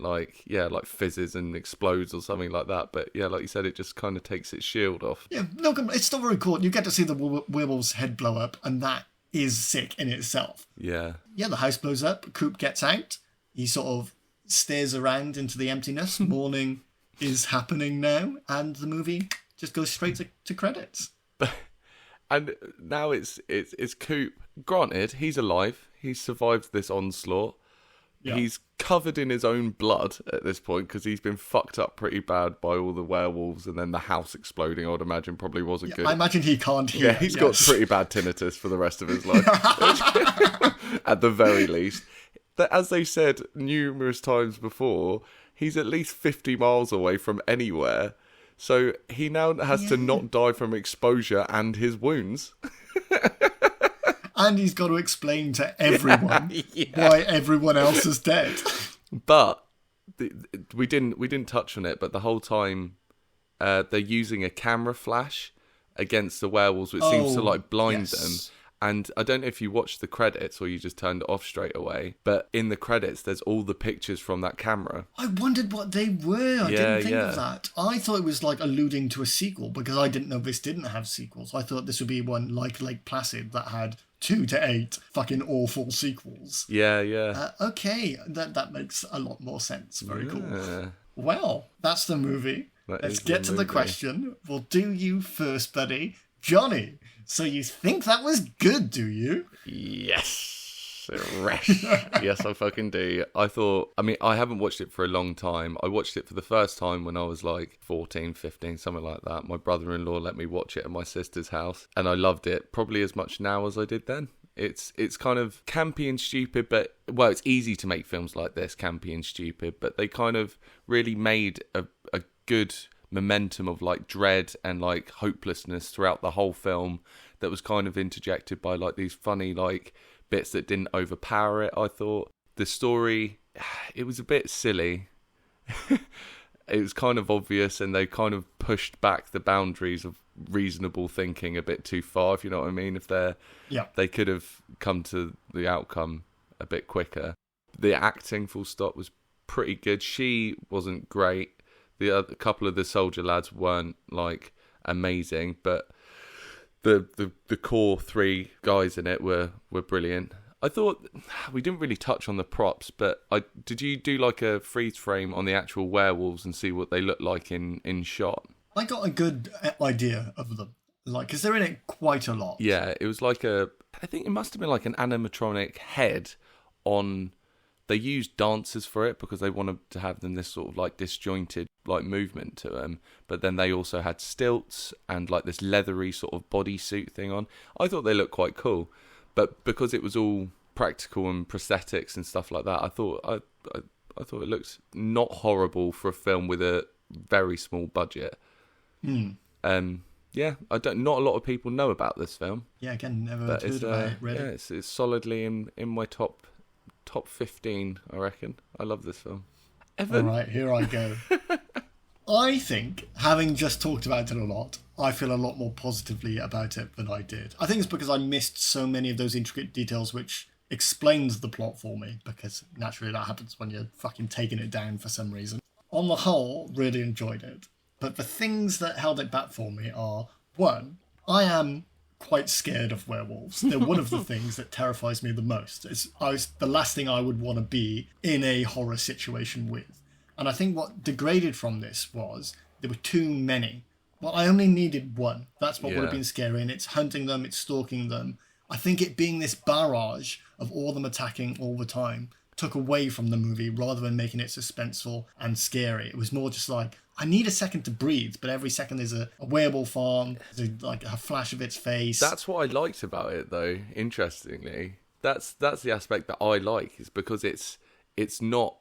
fizzes and explodes or something like that. But yeah, like you said, it just kind of takes its shield off. Yeah, no, it's still very cool. You get to see the werewolf's head blow up, and that is sick in itself. Yeah, the house blows up. Coop gets out. He sort of stares around into the emptiness. Morning is happening now, and the movie just goes straight to credits. And now it's Coop. Granted, he's alive. He's survived this onslaught. Yeah. He's covered in his own blood at this point, because he's been fucked up pretty bad by all the werewolves, and then the house exploding, I would imagine, probably wasn't good. I imagine he can't hear. Yeah, he's got pretty bad tinnitus for the rest of his life. At the very least. As they said numerous times before, he's at least 50 miles away from anywhere. So he now has to not die from exposure and his wounds. And he's got to explain to everyone why everyone else is dead. But we didn't touch on it. But the whole time they're using a camera flash against the werewolves, which seems to blind them. And I don't know if you watched the credits or you just turned it off straight away, but in the credits, there's all the pictures from that camera. I wondered what they were. I didn't think of that. I thought it was alluding to a sequel, because I didn't know this didn't have sequels. I thought this would be one like Lake Placid that had 2 to 8 fucking awful sequels. Yeah. Okay, that makes a lot more sense. Very cool. Well, that's the movie. Let's get to the question. We'll do you first, buddy. Johnny, so you think that was good, do you? Yes. Yes, I fucking do. I haven't watched it for a long time. I watched it for the first time when I was 14, 15, something like that. My brother-in-law let me watch it at my sister's house, and I loved it probably as much now as I did then. It's kind of campy and stupid, but, well, it's easy to make films like this, campy and stupid, but they kind of really made a good momentum of dread and hopelessness throughout the whole film that was kind of interjected by these funny bits that didn't overpower it, I thought. The story, it was a bit silly. It was kind of obvious, and they kind of pushed back the boundaries of reasonable thinking a bit too far, if you know what I mean. If they could have come to the outcome a bit quicker. The acting, full stop, was pretty good. She wasn't great. The other couple of the soldier lads weren't like amazing, but the core three guys in it were brilliant. I thought we didn't really touch on the props, but did you do like a freeze frame on the actual werewolves and see what they look like in shot? I got a good idea of them, like, because they're in it quite a lot. Yeah, it was like I think it must have been like an animatronic head on. They used dancers for it because they wanted to have them this sort of like disjointed like movement to them. But then they also had stilts and like this leathery sort of bodysuit thing on. I thought they looked quite cool, but because it was all practical and prosthetics and stuff like that, I thought it looked not horrible for a film with a very small budget. Yeah, not a lot of people know about this film. Yeah, again, never heard about it, really. Yeah, it's solidly in my top 15, I reckon. I love this film. Evan? All right, here I go. I think, having just talked about it a lot, I feel a lot more positively about it than I did. I think it's because I missed so many of those intricate details which explains the plot for me, because naturally that happens when you're fucking taking it down for some reason. On the whole, really enjoyed it. But the things that held it back for me are, one, I am quite scared of werewolves. They're one of the things that terrifies me the most. It's the last thing I would want to be in a horror situation with. And I think what degraded from this was there were too many. Well, I only needed one. That's what would have been scary. And it's hunting them, it's stalking them. I think it being this barrage of all them attacking all the time took away from the movie rather than making it suspenseful and scary. It was more just like, I need a second to breathe, but every second there's a werewolf arm, there's like a flash of its face. That's what I liked about it, though, interestingly. That's the aspect that I like, is because it's not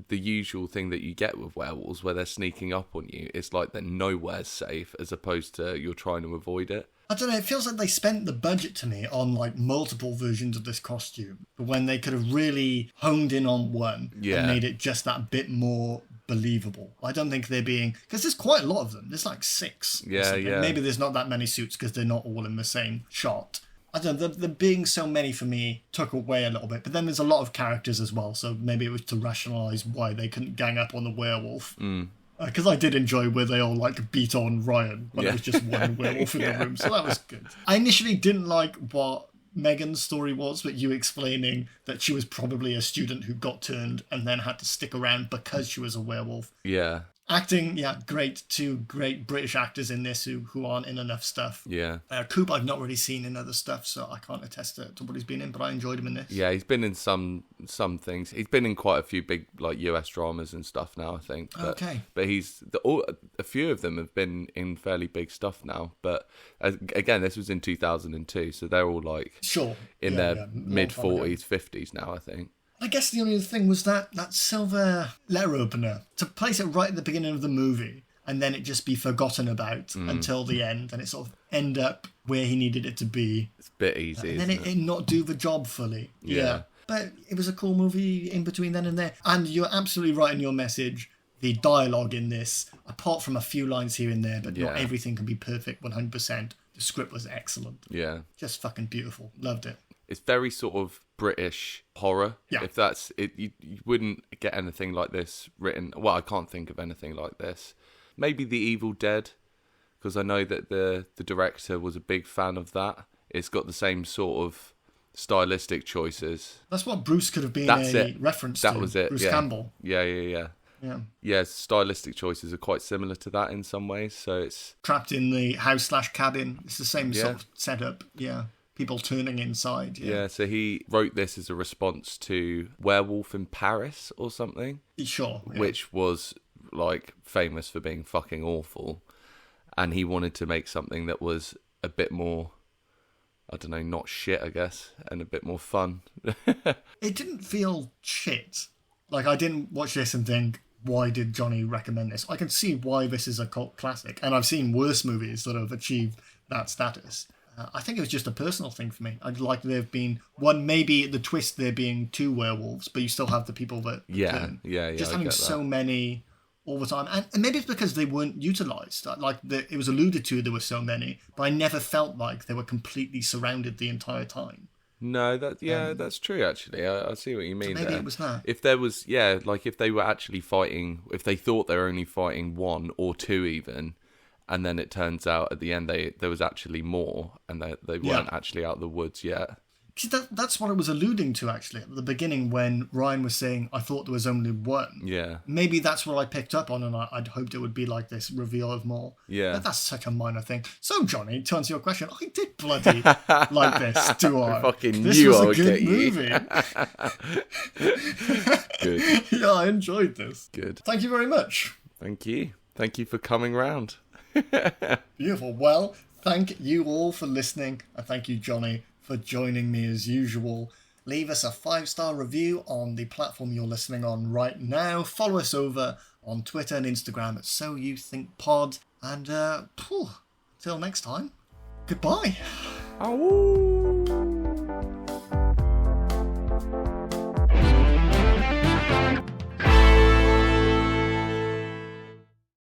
the usual thing that you get with werewolves where they're sneaking up on you. It's like they're nowhere safe as opposed to you're trying to avoid it. I don't know, it feels like they spent the budget to me on like multiple versions of this costume when they could have really honed in on one and made it just that bit more believable. I don't think they're being, because there's quite a lot of them. There's like 6. Yeah. Maybe there's not that many suits because they're not all in the same shot. I don't know, the being so many for me took away a little bit. But then there's a lot of characters as well, so maybe it was to rationalise why they couldn't gang up on the werewolf. Because I did enjoy where they all like beat on Ryan when it was just one werewolf in the room, so that was good. I initially didn't like what Megan's story was, but you explaining that she was probably a student who got turned and then had to stick around because she was a werewolf. Yeah. Acting, great. 2 great British actors in this who aren't in enough stuff. Yeah. Coop I've not really seen in other stuff, so I can't attest to what he's been in, but I enjoyed him in this. Yeah, he's been in some things. He's been in quite a few big like US dramas and stuff now, I think. But, But a few of them have been in fairly big stuff now. But again, this was in 2002, so they're all like in their mid-40s, 50s now, I think. I guess the only thing was that silver letter opener, to place it right at the beginning of the movie and then it just be forgotten about until the end, and it sort of end up where he needed it to be. It's a bit easy, and then it not do the job fully. Yeah. But it was a cool movie in between then and there. And you're absolutely right in your message. The dialogue in this, apart from a few lines here and there, but not everything can be perfect 100%. The script was excellent. Yeah. Just fucking beautiful. Loved it. It's very sort of British horror. Yeah. If that's it, you wouldn't get anything like this written. Well, I can't think of anything like this. Maybe The Evil Dead, because I know that the director was a big fan of that. It's got the same sort of stylistic choices. That's what Bruce could have been a reference to. That was it. Bruce Campbell. Yeah. Yeah, stylistic choices are quite similar to that in some ways. So it's trapped in the house/cabin. It's the same sort of setup. Yeah. People turning inside. Yeah, so he wrote this as a response to Werewolf in Paris or something. Sure. Yeah. Which was like famous for being fucking awful. And he wanted to make something that was a bit more, I don't know, not shit, I guess, and a bit more fun. It didn't feel shit. Like, I didn't watch this and think, why did Johnny recommend this? I can see why this is a cult classic. And I've seen worse movies that have achieved that status. I think it was just a personal thing for me. I'd like there have been one, maybe the twist there being 2 werewolves, but you still have the people that turn. Just having so many all the time. And maybe it's because they weren't utilised. It was alluded to there were so many, but I never felt like they were completely surrounded the entire time. No, that's true, actually. I see what you mean so maybe there. It was that. If there was, if they were actually fighting, if they thought they were only fighting 1 or 2 even, and then it turns out at the end there was actually more, and they weren't actually out of the woods yet. See, that's what I was alluding to, actually, at the beginning when Ryan was saying, I thought there was only 1. Yeah. Maybe that's what I picked up on, and I'd hoped it would be like this reveal of more. Yeah. But that's such a minor thing. So, Johnny, to answer your question, I did bloody like this, do I? I fucking this knew was I a would good get movie. Good. Yeah, I enjoyed this. Good. Thank you very much. Thank you. Thank you for coming round. Beautiful. Well, thank you all for listening, and thank you, Johnny, for joining me as usual. Leave us a 5-star review on the platform you're listening on right now. Follow us over on Twitter and Instagram at So You Think Pod. And until next time, goodbye. Ow.